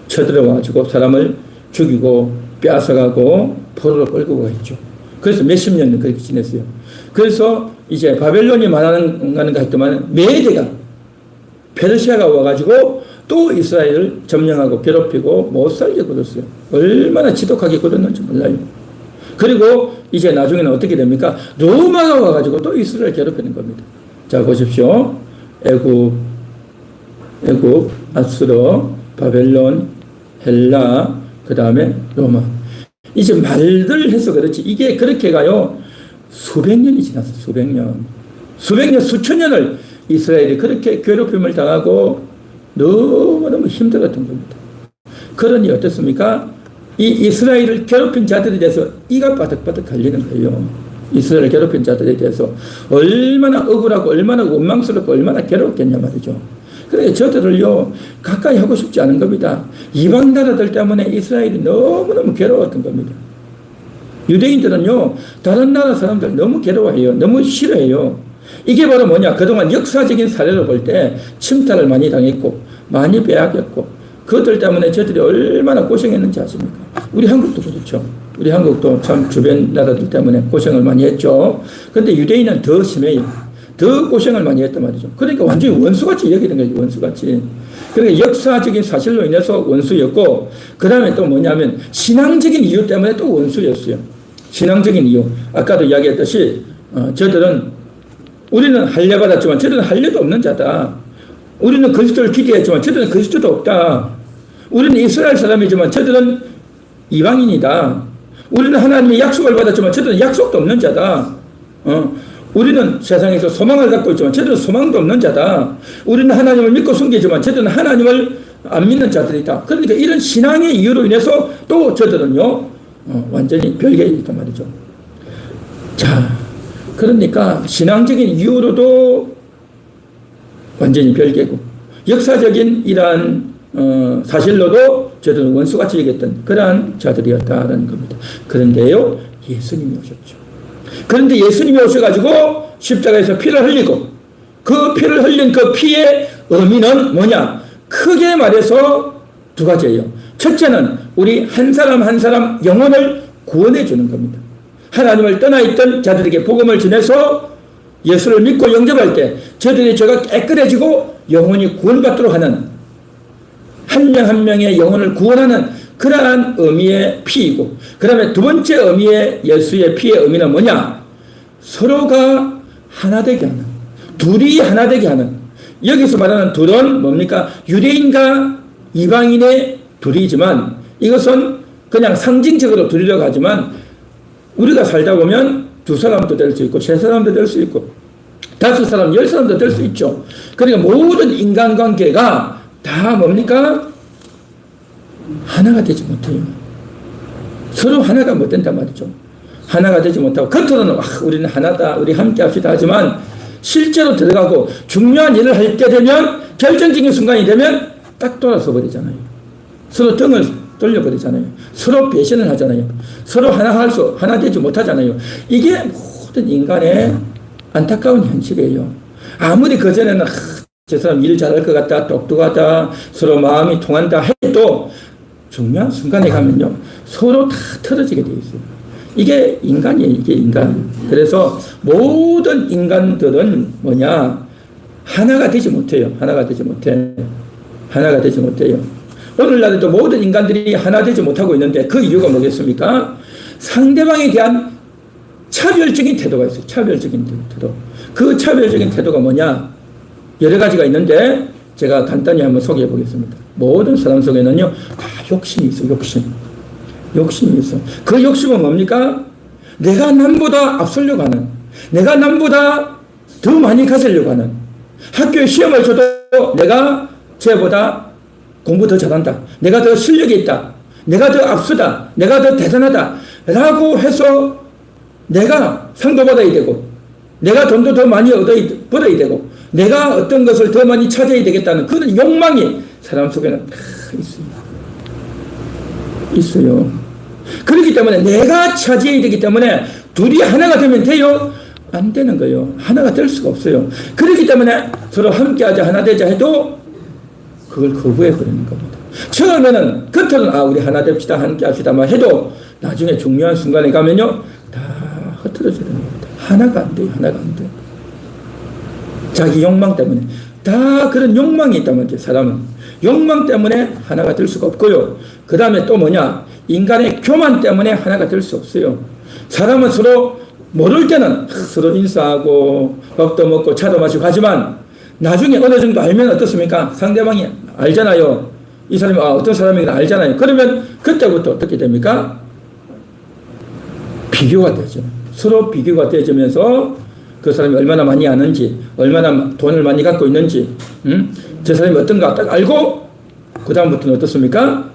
쳐들어와가지고 사람을 죽이고 빼앗아가고 포로로 끌고 가겠죠. 그래서 몇십 년 그렇게 지냈어요. 그래서 이제 바벨론이 말하는가 했더만 메대가 페르시아가 와가지고 또 이스라엘을 점령하고 괴롭히고 못 살게 굴었어요. 얼마나 지독하게 굴었는지 몰라요. 그리고 이제 나중에는 어떻게 됩니까? 로마가 와가지고 또 이스라엘 괴롭히는 겁니다. 자, 보십시오. 애굽, 아수르, 바벨론, 헬라, 그 다음에 로마. 이제 말들 해서 그렇지. 이게 그렇게 가요. 수백 년이 지났어요. 수백 년, 수천 년을 이스라엘이 그렇게 괴롭힘을 당하고 너무너무 힘들었던 겁니다. 그러니 어떻습니까? 이 이스라엘을 괴롭힌 자들에 대해서 이가 바득바득 갈리는 거예요. 이스라엘을 괴롭힌 자들에 대해서 얼마나 억울하고 얼마나 원망스럽고 얼마나 괴롭겠냐 말이죠. 그러니까 저들을요 가까이 하고 싶지 않은 겁니다. 이방 나라들 때문에 이스라엘이 너무너무 괴로웠던 겁니다. 유대인들은요 다른 나라 사람들 너무 괴로워해요. 너무 싫어해요. 이게 바로 뭐냐? 그동안 역사적인 사례를 볼 때 침탈을 많이 당했고 많이 빼앗겼고 그들 때문에 저들이 얼마나 고생했는지 아십니까? 우리 한국도 그렇죠. 우리 한국도 참 주변 나라들 때문에 고생을 많이 했죠. 그런데 유대인은 더 심해요. 더 고생을 많이 했단 말이죠. 그러니까 완전히 원수같이 여기는 거죠. 원수같이. 그러니까 역사적인 사실로 인해서 원수였고 그 다음에 또 뭐냐면 신앙적인 이유 때문에 또 원수였어요. 신앙적인 이유. 아까도 이야기했듯이 저들은 우리는 할례 받았지만 저들은 할례도 없는 자다. 우리는 그리스도를 기대했지만 저들은 그리스도도 없다. 우리는 이스라엘 사람이지만 저들은 이방인이다. 우리는 하나님의 약속을 받았지만 저들은 약속도 없는 자다. 우리는 세상에서 소망을 갖고 있지만 저들은 소망도 없는 자다. 우리는 하나님을 믿고 숨기지만 저들은 하나님을 안 믿는 자들이다. 그러니까 이런 신앙의 이유로 인해서 또 저들은요, 완전히 별개에 있단 말이죠. 자, 그러니까 신앙적인 이유로도 완전히 별개고, 역사적인 이러한 사실로도 저들은 원수같이 여겼던 그러한 자들이었다는 겁니다. 그런데요, 예수님이 오셨죠. 그런데 예수님이 오셔가지고 십자가에서 피를 흘리고, 그 피를 흘린 그 피의 의미는 뭐냐? 크게 말해서 두 가지예요. 첫째는 우리 한 사람 한 사람 영혼을 구원해 주는 겁니다. 하나님을 떠나 있던 자들에게 복음을 전해서 예수를 믿고 영접할 때 저들의 죄가 깨끗해지고 영혼이 구원받도록 하는, 한 명 한 명의 영혼을 구원하는 그러한 의미의 피이고, 그 다음에 두 번째 의미의 예수의 피의 의미는 뭐냐? 서로가 하나 되게 하는, 둘이 하나 되게 하는. 여기서 말하는 둘은 뭡니까? 유대인과 이방인의 둘이지만, 이것은 그냥 상징적으로 둘이라고 하지만 우리가 살다 보면 두 사람도 될 수 있고, 세 사람도 될 수 있고, 다섯 사람, 열 사람도 될 수 있죠. 그러니까 모든 인간관계가 다 뭡니까? 하나가 되지 못해요. 서로 하나가 못 된단 말이죠. 하나가 되지 못하고, 겉으로는 우리는 하나다, 우리 함께 합시다 하지만 실제로 들어가고 중요한 일을 할 때 되면, 결정적인 순간이 되면 딱 돌아서 버리잖아요. 서로 등을 돌려버리잖아요. 서로 배신을 하잖아요. 서로 하나 되지 못하잖아요. 이게 모든 인간의 안타까운 현실이에요. 아무리 그전에는 저 사람 일 잘할 것 같다, 똑똑하다, 서로 마음이 통한다 해도 중요한 순간에 가면요, 서로 다 틀어지게 돼 있어요. 이게 인간이에요. 이게 인간. 그래서 모든 인간들은 뭐냐? 하나가 되지 못해요. 하나가 되지 못해. 하나가 되지 못해요. 오늘날에도 모든 인간들이 하나 되지 못하고 있는데 그 이유가 뭐겠습니까? 상대방에 대한 차별적인 태도가 있어요. 차별적인 태도. 그 차별적인 태도가 뭐냐? 여러 가지가 있는데 제가 간단히 한번 소개해 보겠습니다. 모든 사람 속에는요, 다 욕심이 있어요. 욕심이 있어. 그 욕심은 뭡니까? 내가 남보다 앞서려고 하는, 내가 남보다 더 많이 가지려고 하는, 학교에 시험을 줘도 내가 쟤보다 공부 더 잘한다, 내가 더 실력이 있다, 내가 더 앞서다, 내가 더 대단하다 라고 해서 내가 상도 받아야 되고, 내가 돈도 더 많이 벌어야 되고, 내가 어떤 것을 더 많이 찾아야 되겠다는 그런 욕망이 사람 속에는 다 있어요. 그렇기 때문에 내가 차지해야 되기 때문에 둘이 하나가 되면 돼요? 안 되는 거예요. 하나가 될 수가 없어요. 그렇기 때문에 서로 함께하자, 하나 되자 해도 그걸 거부해버리는 겁니다. 처음에는 겉으로는 우리 하나 됩시다, 함께합시다 막 해도 나중에 중요한 순간에 가면요, 다 흐트러지는 겁니다. 하나가 안 돼요. 하나가 안 돼요. 자기 욕망 때문에. 다 그런 욕망이 있단 말이죠. 사람은 욕망 때문에 하나가 될 수가 없고요. 그 다음에 또 뭐냐? 인간의 교만 때문에 하나가 될 수 없어요. 사람은 서로 모를 때는 서로 인사하고 밥도 먹고 차도 마시고 하지만 나중에 어느 정도 알면 어떻습니까? 상대방이 알잖아요. 이 사람이 어떤 사람인가 알잖아요. 그러면 그때부터 어떻게 됩니까? 비교가 되죠. 서로 비교가 되어지면서 그 사람이 얼마나 많이 아는지, 얼마나 돈을 많이 갖고 있는지, 저 사람이 어떤가 딱 알고 그 다음부터는 어떻습니까?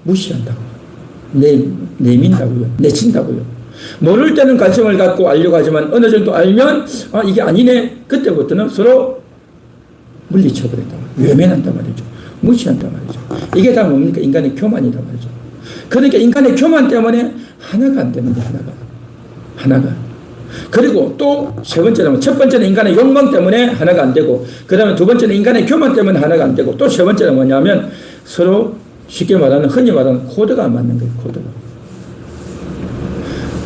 무시한다고, 내민다고요, 내친다고요. 모를 때는 관심을 갖고 알려고 하지만 어느 정도 알면 이게 아니네, 그때부터는 서로 물리쳐버린다, 외면한단 말이죠. 무시한단 말이죠. 이게 다 뭡니까? 인간의 교만이란 말이죠. 그러니까 인간의 교만 때문에 하나가 안 되는데, 하나가. 그리고 또 세 번째는, 첫 번째는 인간의 욕망 때문에 하나가 안 되고, 그 다음에 두 번째는 인간의 교만 때문에 하나가 안 되고, 또 세 번째는 뭐냐면 서로 쉽게 말하는, 흔히 말하는 코드가 안 맞는 거예요. 코드가.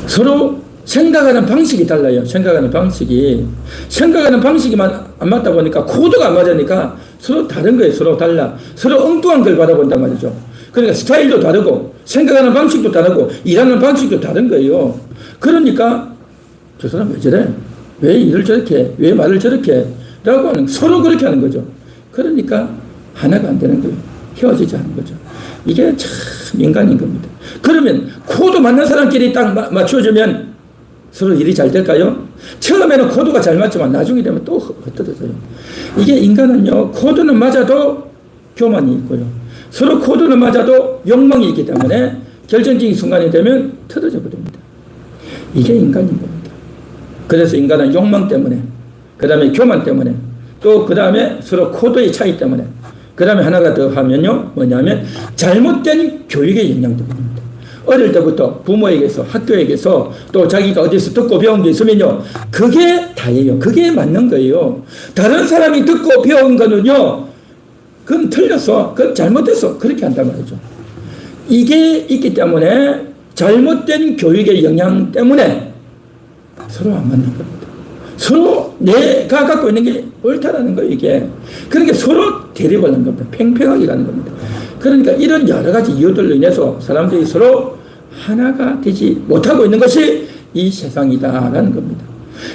서로 생각하는 방식이 달라요. 생각하는 방식이 안 맞다 보니까, 코드가 안 맞으니까 서로 다른 거예요. 서로 달라. 서로 엉뚱한 걸 바라본단 말이죠. 그러니까 스타일도 다르고 생각하는 방식도 다르고 일하는 방식도 다른 거예요. 그러니까 저 사람 왜 저래? 왜 일을 저렇게 해? 왜 말을 저렇게 해? 라고 하는, 서로 그렇게 하는 거죠. 그러니까 하나가 안 되는 거예요. 헤어지자 하는 거죠. 이게 참 인간인 겁니다. 그러면 코드 맞는 사람끼리 딱 맞춰주면 서로 일이 잘 될까요? 처음에는 코드가 잘 맞지만 나중에 되면 또 흩어져요. 이게 인간은요, 코드는 맞아도 교만이 있고요. 서로 코드는 맞아도 욕망이 있기 때문에 결정적인 순간이 되면 틀어져 버립니다. 이게 인간인 겁니다. 그래서 인간은 욕망 때문에, 그 다음에 교만 때문에, 또 그 다음에 서로 코드의 차이 때문에, 그 다음에 하나가 더 하면요, 뭐냐면 잘못된 교육의 영향 때문입니다. 어릴 때부터 부모에게서, 학교에게서, 또 자기가 어디서 듣고 배운 게 있으면요, 그게 다예요. 그게 맞는 거예요. 다른 사람이 듣고 배운 거는요, 그건 틀렸어, 그건 잘못됐어, 그렇게 한단 말이죠. 이게 있기 때문에 잘못된 교육의 영향 때문에 서로 안 맞는 겁니다. 서로 내가 갖고 있는 게 옳다라는 거예요, 이게. 그러니까 서로 대립을 하는 겁니다. 팽팽하게 가는 겁니다. 그러니까 이런 여러 가지 이유들로 인해서 사람들이 서로 하나가 되지 못하고 있는 것이 이 세상이다라는 겁니다.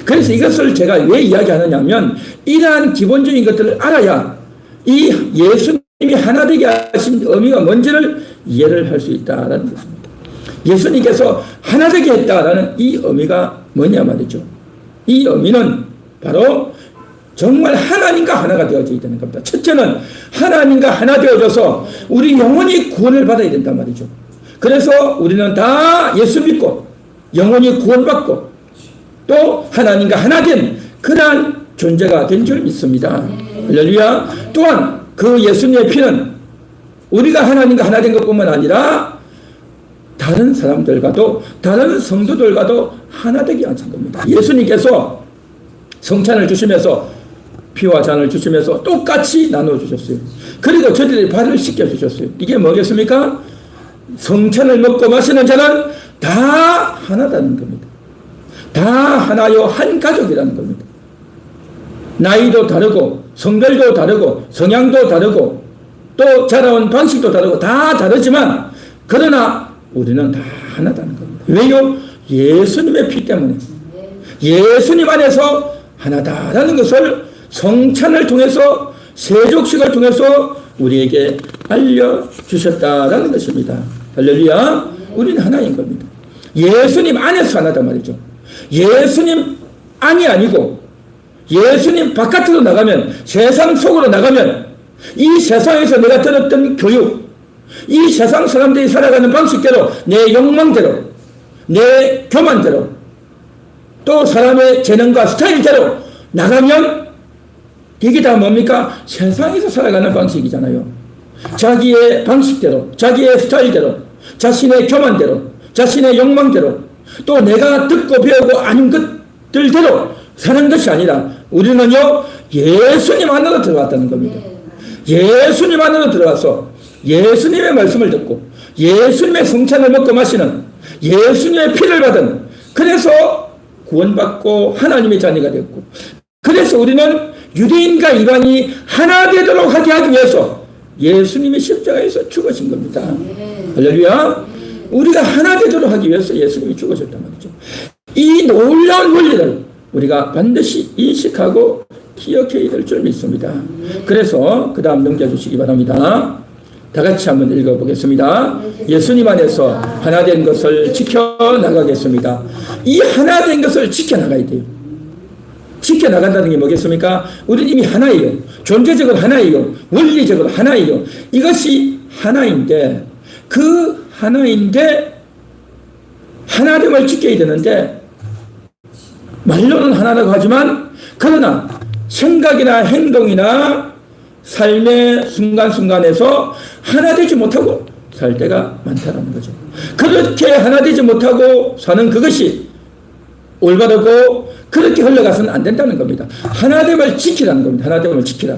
그래서 이것을 제가 왜 이야기하느냐 하면 이러한 기본적인 것들을 알아야 이 예수님이 하나 되게 하신 의미가 뭔지를 이해를 할 수 있다라는 것입니다. 예수님께서 하나 되게 했다라는 이 의미가 뭐냐 말이죠. 이 의미는 바로 정말 하나님과 하나가 되어져야 되는 겁니다. 첫째는 하나님과 하나 되어져서 우리 영혼이 구원을 받아야 된단 말이죠. 그래서 우리는 다 예수 믿고 영혼이 구원받고 또 하나님과 하나 된 그러한 존재가 된 줄 믿습니다. 할렐루야. 또한 그 예수님의 피는 우리가 하나님과 하나 된 것뿐만 아니라 다른 사람들과도 다른 성도들과도 하나 되게 하신 겁니다. 예수님께서 성찬을 주시면서 피와 잔을 주시면서 똑같이 나눠주셨어요. 그리고 저들이 발을 씻겨주셨어요. 이게 뭐겠습니까? 성찬을 먹고 마시는 자는 다 하나다는 겁니다. 다 하나요, 한 가족이라는 겁니다. 나이도 다르고 성별도 다르고 성향도 다르고 또 자라온 방식도 다르고 다 다르지만 그러나 우리는 다 하나다는 겁니다. 왜요? 예수님의 피 때문에 예수님 안에서 하나다라는 것을 성찬을 통해서 세족식을 통해서 우리에게 알려주셨다라는 것입니다. 할렐루야. 우리는 하나인 겁니다. 예수님 안에서 하나단 말이죠. 예수님 안이 아니고 예수님 바깥으로 나가면 세상 속으로 나가면 이 세상에서 내가 들었던 교육 이 세상 사람들이 살아가는 방식대로 내 욕망대로 내 교만대로 또 사람의 재능과 스타일대로 나가면 이게 다 뭡니까? 세상에서 살아가는 방식이잖아요. 자기의 방식대로 자기의 스타일대로 자신의 교만대로 자신의 욕망대로 또 내가 듣고 배우고 아는 것들대로 사는 것이 아니라 우리는요 예수님 안으로 들어갔다는 겁니다. 예수님 안으로 들어가서 예수님의 말씀을 듣고 예수님의 성찬을 먹고 마시는 예수님의 피를 받은 그래서 구원받고 하나님의 자녀가 됐고 그래서 우리는 유대인과 이방인이 하나 되도록 하게 하기 위해서 예수님의 십자가에서 죽으신 겁니다. 할렐루야. 우리가 하나 되도록 하기 위해서 예수님이 죽으셨단 말이죠. 이 놀라운 원리를 우리가 반드시 인식하고 기억해야 될 줄 믿습니다. 그래서 그 다음 넘겨주시기 바랍니다. 다 같이 한번 읽어보겠습니다. 예수님 안에서 하나 된 것을 지켜나가겠습니다. 이 하나 된 것을 지켜나가야 돼요. 지켜나간다는 게 뭐겠습니까? 우리는 이미 하나예요. 존재적으로 하나예요. 원리적으로 하나예요. 이것이 하나인데 그 하나인데 하나됨을 지켜야 되는데 말로는 하나라고 하지만 그러나 생각이나 행동이나 삶의 순간순간에서 하나 되지 못하고 살 때가 많다는 거죠. 그렇게 하나 되지 못하고 사는 그것이 올바르고 그렇게 흘러가서는 안 된다는 겁니다. 하나됨을 지키라는 겁니다. 하나됨을 지키라.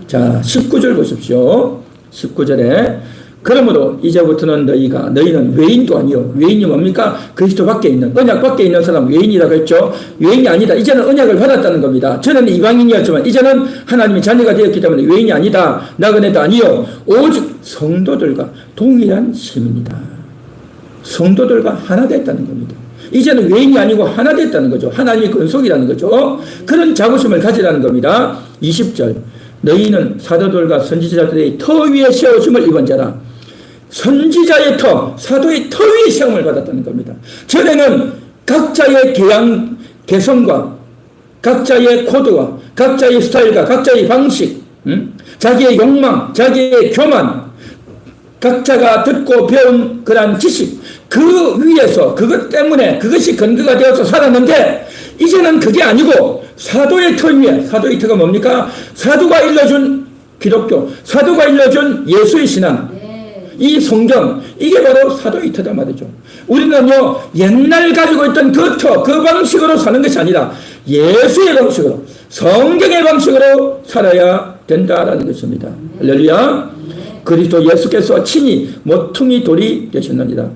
자, 19절 보십시오. 19절에 그러므로 이제부터는 너희는 외인도 아니요. 외인이 뭡니까? 그리스도 밖에 있는 언약 밖에 있는 사람 외인이라고 했죠. 외인이 아니다. 이제는 언약을 받았다는 겁니다. 전에는 이방인이었지만 이제는 하나님의 자녀가 되었기 때문에 외인이 아니다. 나그네도 아니요. 오직 성도들과 동일한 시민이다. 성도들과 하나 됐다는 겁니다. 이제는 외인이 아니고 하나 됐다는 거죠. 하나님의 권속이라는 거죠. 그런 자부심을 가지라는 겁니다. 20절 너희는 사도들과 선지자들의 터 위에 세워줌을 입은 자라. 선지자의 터, 사도의 터 위에 세움을 받았다는 겁니다. 전에는 각자의 개성과 각자의 코드와 각자의 스타일과 각자의 방식, 자기의 욕망, 자기의 교만, 각자가 듣고 배운 그러한 지식, 그 위에서 그것 때문에 그것이 근거가 되어서 살았는데, 이제는 그게 아니고 사도의 터 위에, 사도의 터가 뭡니까? 사도가 일러준 기독교, 사도가 일러준 예수의 신앙, 이 성경, 이게 바로 사도의 터다 말이죠. 우리는요, 옛날 가지고 있던 그 터, 그 방식으로 사는 것이 아니라 예수의 방식으로, 성경의 방식으로 살아야 된다라는 것입니다. 할렐루야. 그리스도 예수께서 친히 모퉁이 돌이 되셨느니라.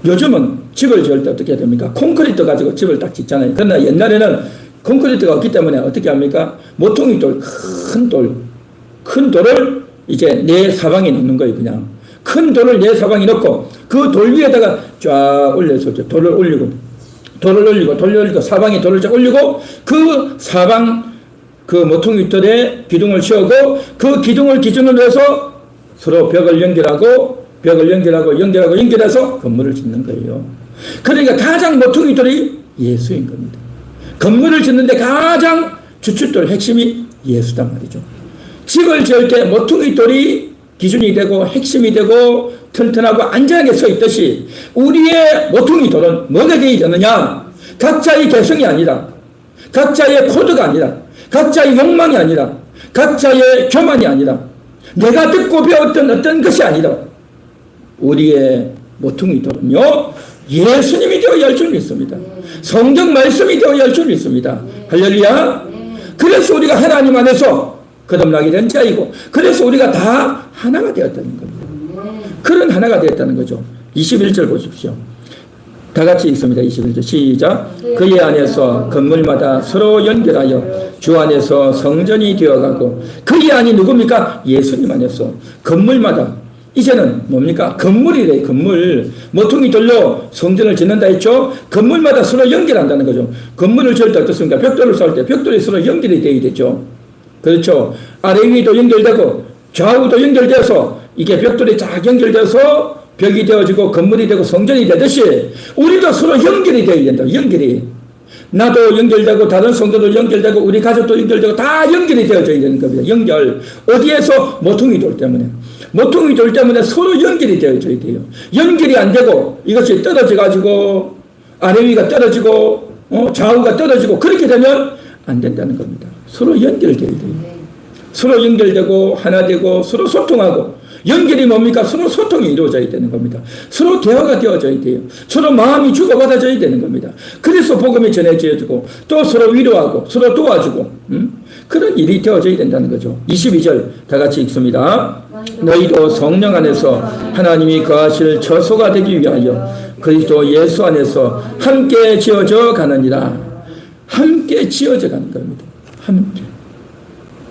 요즘은 집을 지을 때 어떻게 해야 됩니까? 콘크리트 가지고 집을 딱 짓잖아요. 그러나 옛날에는 콘크리트가 없기 때문에 어떻게 합니까? 모퉁이 돌, 큰 돌을 이제 내 사방에 넣는 거예요. 그냥 큰 돌을 내 사방에 넣고 그 돌 위에다가 쫙 올려서 돌을 올리고 사방에 돌을 쫙 올리고 그 사방 그 모퉁이 돌에 기둥을 씌우고 그 기둥을 기준으로 해서 서로 벽을 연결하고 연결해서 건물을 짓는 거예요. 그러니까 가장 모퉁이 돌이 예수인 겁니다. 건물을 짓는데 가장 주춧돌 핵심이 예수단 말이죠. 집을 지을 때 모퉁이 돌이 기준이 되고 핵심이 되고 튼튼하고 안전하게 서 있듯이 우리의 모퉁이 돌은 뭐가 되어야 되느냐? 각자의 개성이 아니라, 각자의 코드가 아니라, 각자의 욕망이 아니라, 각자의 교만이 아니라, 내가 듣고 배웠던 어떤 것이 아니라, 우리의 모퉁이 돌은요, 예수님이 되어야 할 줄 믿습니다. 성경 말씀이 되어야 할 줄 믿습니다. 할렐루야. 그래서 우리가 하나님 안에서 거듭나게 된 자이고, 그래서 우리가 다 하나가 되었다는 겁니다. 그런 하나가 되었다는 거죠. 21절 보십시오. 다 같이 읽습니다. 21절 시작. 그의 안에서 건물마다 서로 연결하여 주 안에서 성전이 되어가고, 그의 안이 누굽니까? 예수님 안에서 건물마다, 이제는 뭡니까? 건물이래. 건물. 모퉁이 돌로 성전을 짓는다 했죠. 건물마다 서로 연결한다는 거죠. 건물을 지을 때 어떻습니까? 벽돌을 쌓을 때 벽돌이 서로 연결이 되어야 되죠. 그렇죠. 아래 위도 연결되고 좌우도 연결되어서 이게 벽돌이 쫙 연결돼서 벽이 되어지고 건물이 되고 성전이 되듯이 우리도 서로 연결이 되어야 된다. 연결이. 나도 연결되고 다른 성도도 연결되고 우리 가족도 연결되고 다 연결이 되어져야 되는 겁니다. 연결. 어디에서? 모퉁이 돌 때문에. 모퉁이 돌 때문에 서로 연결이 되어져야 돼요. 연결이 안 되고 이것이 떨어져 가지고 아래 위가 떨어지고 좌우가 떨어지고 그렇게 되면 안 된다는 겁니다. 서로 연결되어야 돼요. 서로 연결되고 하나 되고 서로 소통하고, 연결이 뭡니까? 서로 소통이 이루어져야 되는 겁니다. 서로 대화가 되어져야 돼요. 서로 마음이 주고받아져야 되는 겁니다. 그래서 복음이 전해져지고 또 서로 위로하고 서로 도와주고 그런 일이 되어져야 된다는 거죠. 22절 다 같이 읽습니다. 너희도 성령 안에서 하나님이 거하실 처소가 되기 위하여 그리스도 예수 안에서 함께 지어져 가느니라. 함께 지어져 가는 겁니다. 함께.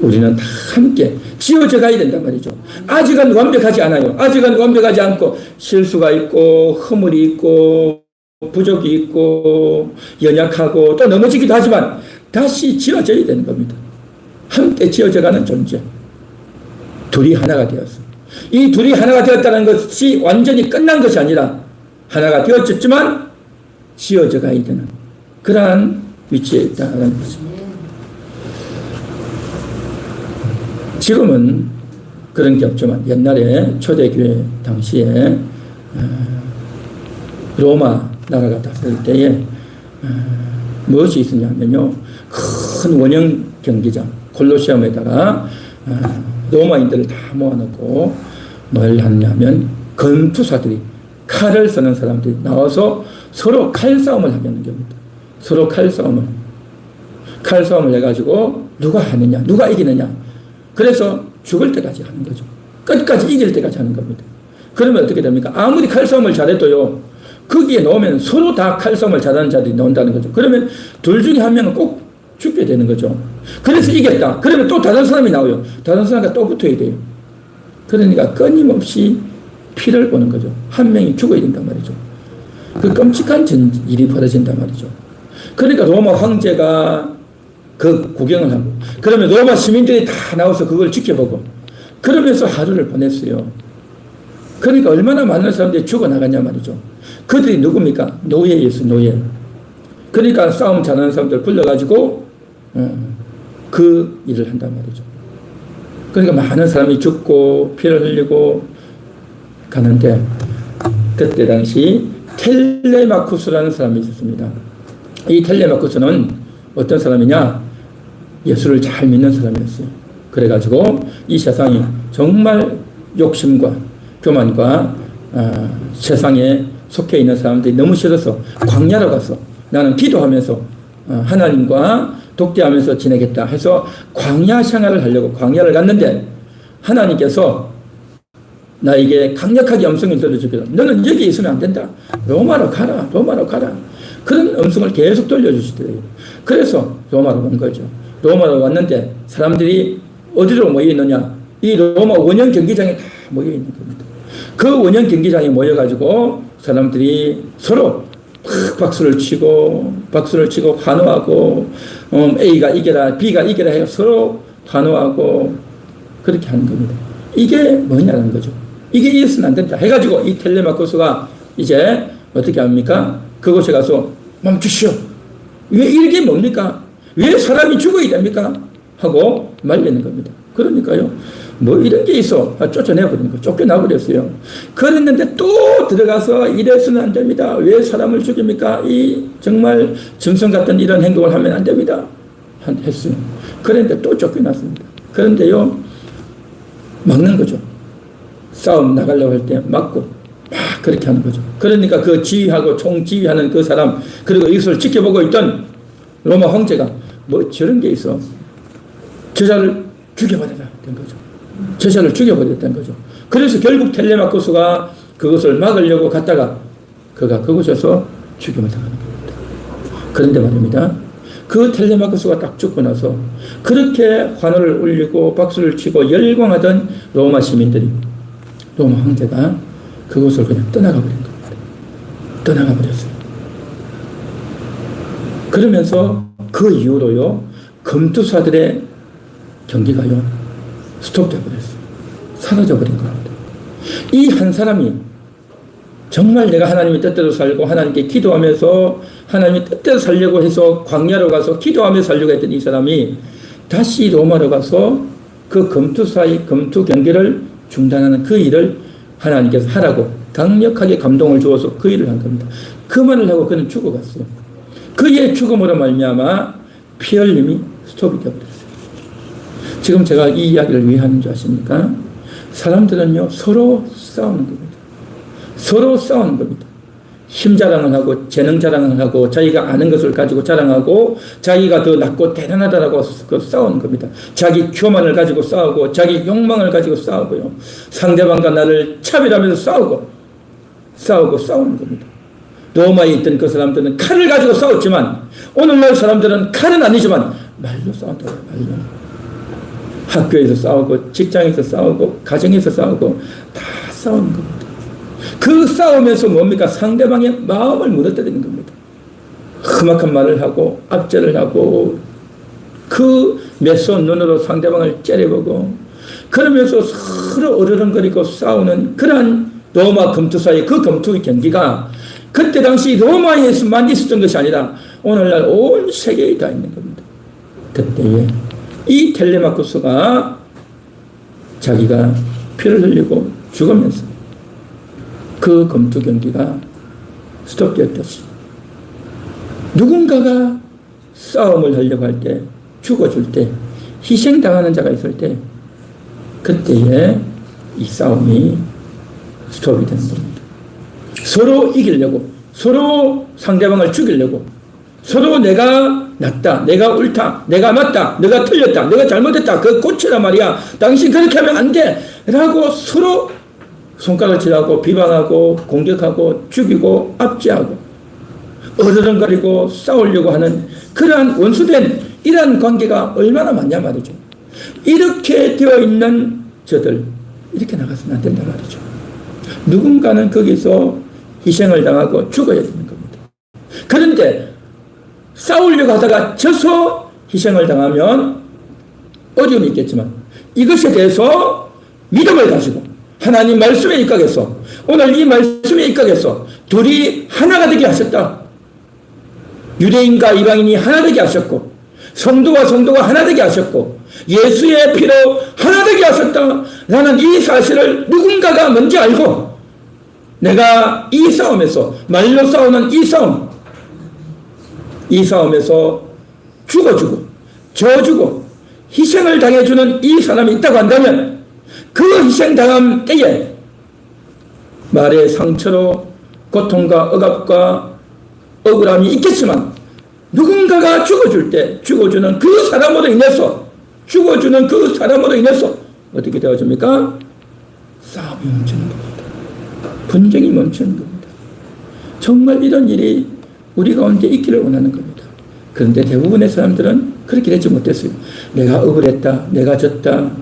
우리는 다 함께 지어져 가야 된단 말이죠. 아직은 완벽하지 않아요. 아직은 완벽하지 않고 실수가 있고 허물이 있고 부족이 있고 연약하고 또 넘어지기도 하지만 다시 지어져야 되는 겁니다. 함께 지어져 가는 존재. 둘이 하나가 되었어. 이 둘이 하나가 되었다는 것이 완전히 끝난 것이 아니라 하나가 되어졌지만 지어져 가야 되는 그러한 위치에 있다는 것입니다. 지금은 그런 게 없지만 옛날에 초대교회 당시에 로마 나라가 다스릴 때에 무엇이 있었냐면요, 큰 원형 경기장 콜로세움에다가 로마인들을 다 모아놓고 뭘 하냐면 건투사들이, 칼을 쓰는 사람들이 나와서 서로 칼싸움을 하겠는 겁니다. 서로 칼싸움을 해가지고 누가 하느냐, 누가 이기느냐. 그래서 죽을 때까지 하는 거죠. 끝까지 이길 때까지 하는 겁니다. 그러면 어떻게 됩니까? 아무리 칼싸움을 잘해도요, 거기에 넣으면 서로 다 칼싸움을 잘하는 자들이 나온다는 거죠. 그러면 둘 중에 한 명은 꼭 죽게 되는 거죠. 그래서 이겼다. 그러면 또 다른 사람이 나와요. 다른 사람과 또 붙어야 돼요. 그러니까 끊임없이 피를 보는 거죠. 한 명이 죽어야 된단 말이죠. 그 끔찍한 일이 벌어진단 말이죠. 그러니까 로마 황제가 그 구경을 하고, 그러면 로마 시민들이 다 나와서 그걸 지켜보고, 그러면서 하루를 보냈어요. 그러니까 얼마나 많은 사람들이 죽어나갔냐 말이죠. 그들이 누굽니까? 노예였어요, 노예. 그러니까 싸움 잘하는 사람들 불러가지고 그 일을 한단 말이죠. 그러니까 많은 사람이 죽고 피를 흘리고 가는데 그때 당시 텔레마쿠스라는 사람이 있었습니다. 이 텔레마쿠스는 어떤 사람이냐? 예수를 잘 믿는 사람이었어요. 그래가지고 이 세상이 정말 욕심과 교만과 세상에 속해 있는 사람들이 너무 싫어서 광야로 가서 나는 기도하면서 하나님과 독대하면서 지내겠다 해서 광야 생활을 하려고 광야를 갔는데 하나님께서 나에게 강력하게 음성을 들려주기로 너는 여기 있으면 안 된다. 로마로 가라. 로마로 가라. 그런 음성을 계속 돌려주시더래요. 그래서 로마로 온 거죠. 로마로 왔는데 사람들이 어디로 모여 있느냐? 이 로마 원형 경기장에 다 모여 있는 겁니다. 그 원형 경기장에 모여가지고 사람들이 서로 박수를 치고 환호하고 A가 이겨라 B가 이겨라 해서 서로 환호하고 그렇게 하는 겁니다. 이게 뭐냐는 거죠. 이게 있으면 안 된다 해가지고 이 텔레마쿠스가 이제 어떻게 합니까? 그곳에 가서 멈추시오. 왜 이게 뭡니까? 왜 사람이 죽어야 됩니까? 하고 말리는 겁니다. 그러니까요. 뭐 이런 게 있어. 쫓아내버리는 거. 쫓겨나버렸어요. 그랬는데 또 들어가서 이래서는 안 됩니다. 왜 사람을 죽입니까? 이 정말 짐승 같은 이런 행동을 하면 안 됩니다. 했어요. 그런데 또 쫓겨났습니다. 그런데요. 막는 거죠. 싸움 나가려고 할 때 막고 막 그렇게 하는 거죠. 그러니까 그 지휘하고 총지휘하는 그 사람 그리고 이것을 지켜보고 있던 로마 황제가 뭐 저런 게 있어. 저자를 죽여버려라 된 거죠. 저자를 죽여버렸다는 거죠. 그래서 결국 텔레마쿠스가 그것을 막으려고 갔다가 그가 그곳에서 죽임을 당하는 겁니다. 그런데 말입니다. 그 텔레마쿠스가 딱 죽고 나서 그렇게 환호를 울리고 박수를 치고 열광하던 로마 시민들이 로마 황제가 그곳을 그냥 떠나가 버린 겁니다. 떠나가 버렸어요. 그러면서 그 이후로요 검투사들의 경기가요 스톱돼 버렸어요. 사라져 버린 겁니다. 이 한 사람이 정말 내가 하나님의 뜻대로 살고 하나님께 기도하면서 하나님의 뜻대로 살려고 해서 광야로 가서 기도하며 살려고 했던 이 사람이 다시 로마로 가서 그 검투사의 검투 경기를 중단하는 그 일을 하나님께서 하라고 강력하게 감동을 주어서 그 일을 한 겁니다. 그 말을 하고 그는 죽어갔어요. 그의 죽음으로 말미암아 피 흘림이 스톱이 되어버렸어요. 지금 제가 이 이야기를 왜 하는 줄 아십니까? 사람들은요 서로 싸우는 겁니다. 서로 싸우는 겁니다. 힘 자랑을 하고 재능 자랑을 하고 자기가 아는 것을 가지고 자랑하고 자기가 더 낫고 대단하다라고 싸우는 겁니다. 자기 교만을 가지고 싸우고 자기 욕망을 가지고 싸우고요. 상대방과 나를 차별하면서 싸우는 겁니다. 로마에 있던 그 사람들은 칼을 가지고 싸웠지만 오늘날 사람들은 칼은 아니지만 말로 싸운다고요. 말로. 학교에서 싸우고 직장에서 싸우고 가정에서 싸우고 다 싸우는 겁니다. 그 싸움에서 뭡니까? 상대방의 마음을 무너뜨리는 겁니다. 험악한 말을 하고 압제를 하고 그 매서운 눈으로 상대방을 째려보고 그러면서 서로 어르렁거리고 싸우는 그러한 로마 검투사의 그 검투의 경기가 그때 당시 로마에서만 있었던 것이 아니라 오늘날 온 세계에 다 있는 겁니다. 그때에 이 텔레마쿠스가 자기가 피를 흘리고 죽으면서 그 검투 경기가 스톱되었듯이 누군가가 싸움을 하려고 할 때 죽어줄 때 희생당하는 자가 있을 때 그때에 이 싸움이 스톱이 되는 겁니다. 서로 이기려고 서로 상대방을 죽이려고 서로 내가 낫다 내가 옳다 내가 맞다 내가 틀렸다 내가 잘못했다 그 고쳐라 말이야 당신 그렇게 하면 안 돼 라고 서로 손가락질하고 비방하고 공격하고 죽이고 압제하고 어르렁거리고 싸우려고 하는 그러한 원수된 이러한 관계가 얼마나 많냐 말이죠. 이렇게 되어 있는 저들 이렇게 나가서는 안 된다 말이죠. 누군가는 거기서 희생을 당하고 죽어야 되는 겁니다. 그런데 싸우려고 하다가 져서 희생을 당하면 어려움이 있겠지만 이것에 대해서 믿음을 가지고 하나님 말씀에 입각해서 오늘 이 말씀에 입각해서 둘이 하나가 되게 하셨다. 유대인과 이방인이 하나 되게 하셨고 성도와 성도가 하나 되게 하셨고 예수의 피로 하나 되게 하셨다라는 이 사실을 누군가가 먼저 알고 내가 이 싸움에서 말로 싸우는 이 싸움에서 죽어주고 져주고 희생을 당해주는 이 사람이 있다고 한다면 그 희생당함 때에 말의 상처로 고통과 억압과 억울함이 있겠지만 누군가가 죽어줄 때 죽어주는 그 사람으로 인해서 어떻게 되어집니까? 싸움이 멈추는 겁니다. 분쟁이 멈추는 겁니다. 정말 이런 일이 우리 가운데 있기를 원하는 겁니다. 그런데 대부분의 사람들은 그렇게 되지 못했어요. 내가 억울했다, 내가 졌다,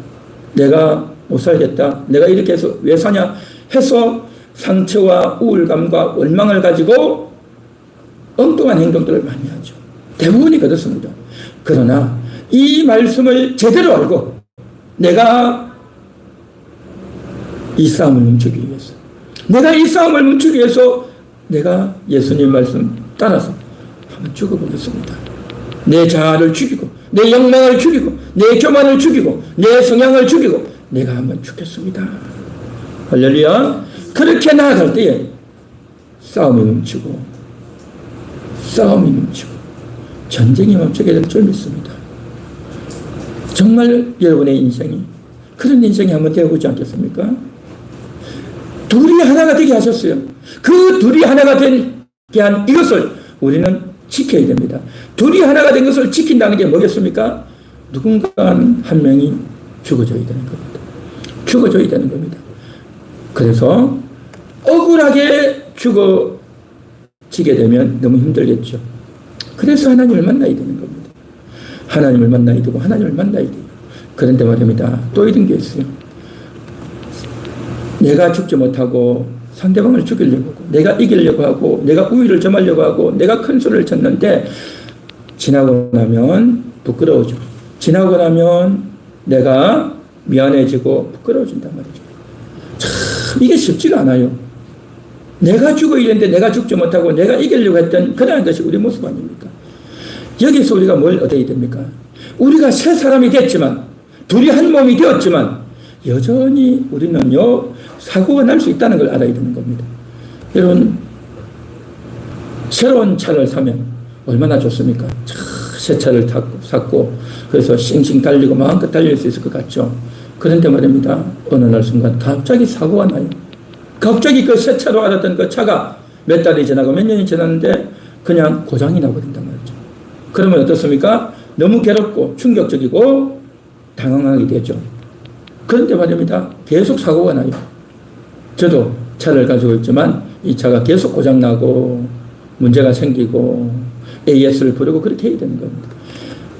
내가 못 살겠다, 내가 이렇게 해서 왜 사냐 해서 상처와 우울감과 원망을 가지고 엉뚱한 행동들을 많이 하죠. 대부분이 그렇습니다. 그러나 이 말씀을 제대로 알고 내가 이 싸움을 멈추기 위해서 내가 예수님 말씀 따라서 한번 죽어보겠습니다. 내 자아를 죽이고 내 욕망을 죽이고 내 교만을 죽이고 내 성향을 죽이고 내가 한번 죽겠습니다. 할렐루야. 그렇게 나아갈 때에 싸움이 멈추고 전쟁이 멈추게 될 줄 믿습니다. 정말 여러분의 인생이 그런 인생이 한번 되어보지 않겠습니까? 둘이 하나가 되게 하셨어요. 그 둘이 하나가 되게 한 이것을 우리는 지켜야 됩니다. 둘이 하나가 된 것을 지킨다는 게 뭐겠습니까? 누군가 한 명이 죽어줘야 되는 겁니다. 그래서 억울하게 죽어지게 되면 너무 힘들겠죠. 그래서 하나님을 만나야 되는 겁니다. 하나님을 만나야 되고 그런데 말입니다. 또 이런 게 있어요. 내가 죽지 못하고 상대방을 죽이려고 하고 내가 이기려고 하고 내가 우위를 점하려고 하고 내가 큰 소리를 쳤는데 지나고 나면 부끄러워져. 지나고 나면 내가 미안해지고 부끄러워진단 말이죠. 참 이게 쉽지가 않아요. 내가 죽어야 되는데 내가 죽지 못하고 내가 이기려고 했던 그러한 것이 우리 모습 아닙니까? 여기서 우리가 뭘 얻어야 됩니까? 우리가 새 사람이 됐지만 둘이 한 몸이 되었지만 여전히 우리는요 사고가 날 수 있다는 걸 알아야 되는 겁니다. 여러분 새로운 차를 사면 얼마나 좋습니까? 새 차를 샀고 그래서 싱싱 달리고 마음껏 달릴 수 있을 것 같죠. 그런데 말입니다. 어느 날 순간 갑자기 사고가 나요. 갑자기 그 새 차로 알았던 그 차가 몇 달이 지나고 몇 년이 지났는데 그냥 고장이 나버린단 말이죠. 그러면 어떻습니까? 너무 괴롭고 충격적이고 당황하게 되죠. 그런데 말입니다. 계속 사고가 나요. 저도 차를 가지고 있지만 이 차가 계속 고장나고 문제가 생기고 AS를 부르고 그렇게 해야 되는 겁니다.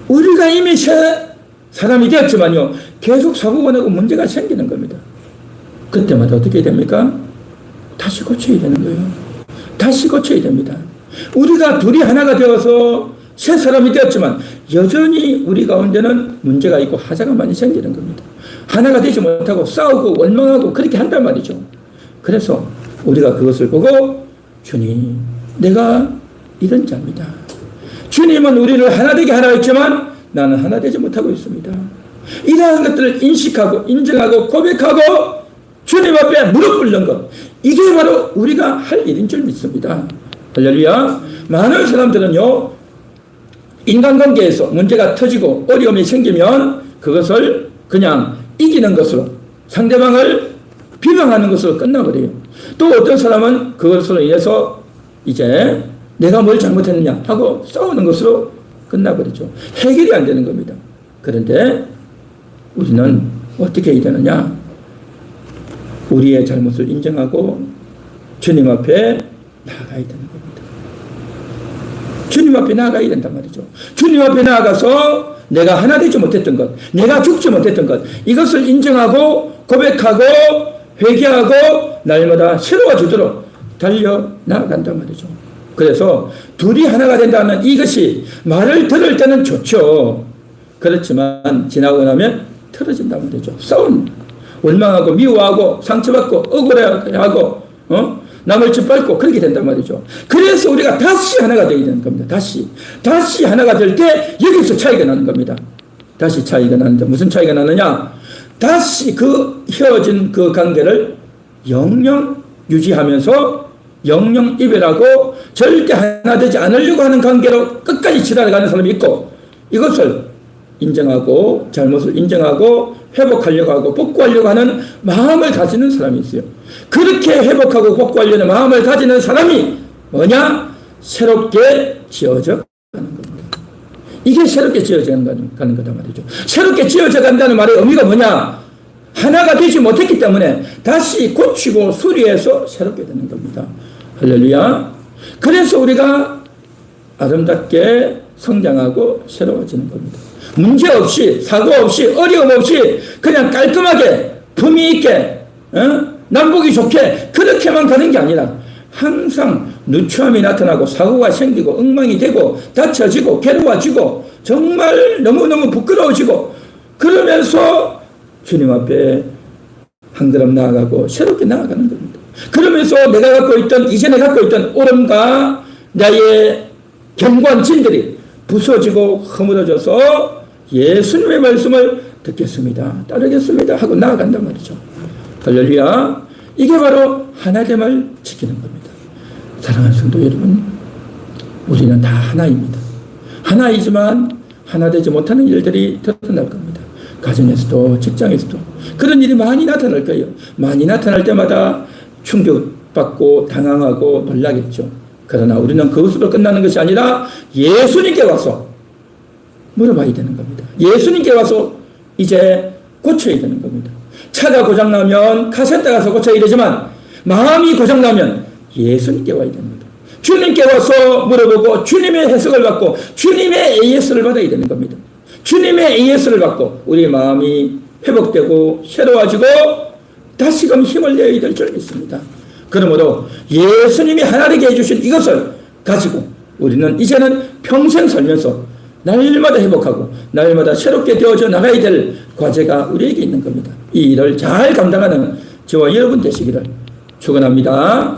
우리가 이미 새 사람이 되었지만요. 계속 사고가 나고 문제가 생기는 겁니다. 그때마다 어떻게 됩니까? 다시 고쳐야 되는 거예요. 다시 고쳐야 됩니다. 우리가 둘이 하나가 되어서 새 사람이 되었지만 여전히 우리 가운데는 문제가 있고 하자가 많이 생기는 겁니다. 하나가 되지 못하고 싸우고 원망하고 그렇게 한단 말이죠. 그래서 우리가 그것을 보고 주님, 내가 이런 자입니다. 주님은 우리를 하나 되게 하라 했지만 나는 하나 되지 못하고 있습니다. 이러한 것들을 인식하고 인정하고 고백하고 주님 앞에 무릎 꿇는 것, 이게 바로 우리가 할 일인 줄 믿습니다. 할렐루야. 많은 사람들은요 인간관계에서 문제가 터지고 어려움이 생기면 그것을 그냥 이기는 것으로 상대방을 비방하는 것으로 끝나버려요. 또 어떤 사람은 그것으로 인해서 이제 내가 뭘 잘못했느냐 하고 싸우는 것으로 끝나버리죠. 해결이 안 되는 겁니다. 그런데 우리는 어떻게 해야 되느냐? 우리의 잘못을 인정하고 주님 앞에 나아가야 되는 겁니다. 주님 앞에 나아가야 된단 말이죠. 주님 앞에 나아가서 내가 하나 되지 못했던 것, 내가 죽지 못했던 것, 이것을 인정하고 고백하고 회개하고 날마다 새로워지도록 달려 나아간단 말이죠. 그래서 둘이 하나가 된다는 이것이 말을 들을 때는 좋죠. 그렇지만 지나고 나면 틀어진단 말이죠. 싸움, 원망하고 미워하고 상처받고 억울해하고 남을 짓밟고 그렇게 된단 말이죠. 그래서 우리가 다시 하나가 되어야 되는 겁니다. 다시 하나가 될 때 여기서 차이가 나는 겁니다. 다시 차이가 나는데 무슨 차이가 나느냐? 다시 그 헤어진 그 관계를 영영 유지하면서 영영 이별하고 절대 하나 되지 않으려고 하는 관계로 끝까지 지나가는 사람이 있고, 이것을 인정하고 잘못을 인정하고 회복하려고 하고 복구하려고 하는 마음을 가지는 사람이 있어요. 그렇게 회복하고 복구하려는 마음을 가지는 사람이 뭐냐? 새롭게 지어져 가는 겁니다. 이게 새롭게 지어져 가는 거다 말이죠. 새롭게 지어져 간다는 말의 의미가 뭐냐? 하나가 되지 못했기 때문에 다시 고치고 수리해서 새롭게 되는 겁니다. 할렐루야. 그래서 우리가 아름답게 성장하고 새로워지는 겁니다. 문제 없이, 사고 없이, 어려움 없이 그냥 깔끔하게 품위 있게 남보기 좋게 그렇게만 가는 게 아니라 항상 누추함이 나타나고 사고가 생기고 엉망이 되고 다쳐지고 괴로워지고 정말 너무너무 부끄러워지고 그러면서 주님 앞에 한 걸음 나아가고 새롭게 나아가는 겁니다. 그러면서 내가 갖고 있던, 이전에 갖고 있던 오름과 나의 견고한 진들이 부서지고 허물어져서 예수님의 말씀을 듣겠습니다, 따르겠습니다 하고 나아간단 말이죠. 할렐루야. 이게 바로 하나됨을 지키는 겁니다. 사랑하는 성도 여러분, 우리는 다 하나입니다. 하나이지만 하나 되지 못하는 일들이 드러날 겁니다. 가정에서도 직장에서도 그런 일이 많이 나타날 거예요. 많이 나타날 때마다 충격받고 당황하고 놀라겠죠. 그러나 우리는 그것으로 끝나는 것이 아니라 예수님께 와서 물어봐야 되는 겁니다. 예수님께 와서 이제 고쳐야 되는 겁니다. 차가 고장나면 카센터 가서 고쳐야 되지만 마음이 고장나면 예수님께 와야 됩니다. 주님께 와서 물어보고 주님의 해석을 받고 주님의 AS를 받아야 되는 겁니다. 주님의 AS를 받고 우리의 마음이 회복되고 새로워지고 다시금 힘을 내야 될 줄 믿습니다. 그러므로 예수님이 하나되게 해주신 이것을 가지고 우리는 이제는 평생 살면서 날마다 회복하고 날마다 새롭게 되어져 나가야 될 과제가 우리에게 있는 겁니다. 이 일을 잘 감당하는 저와 여러분 되시기를 축원합니다.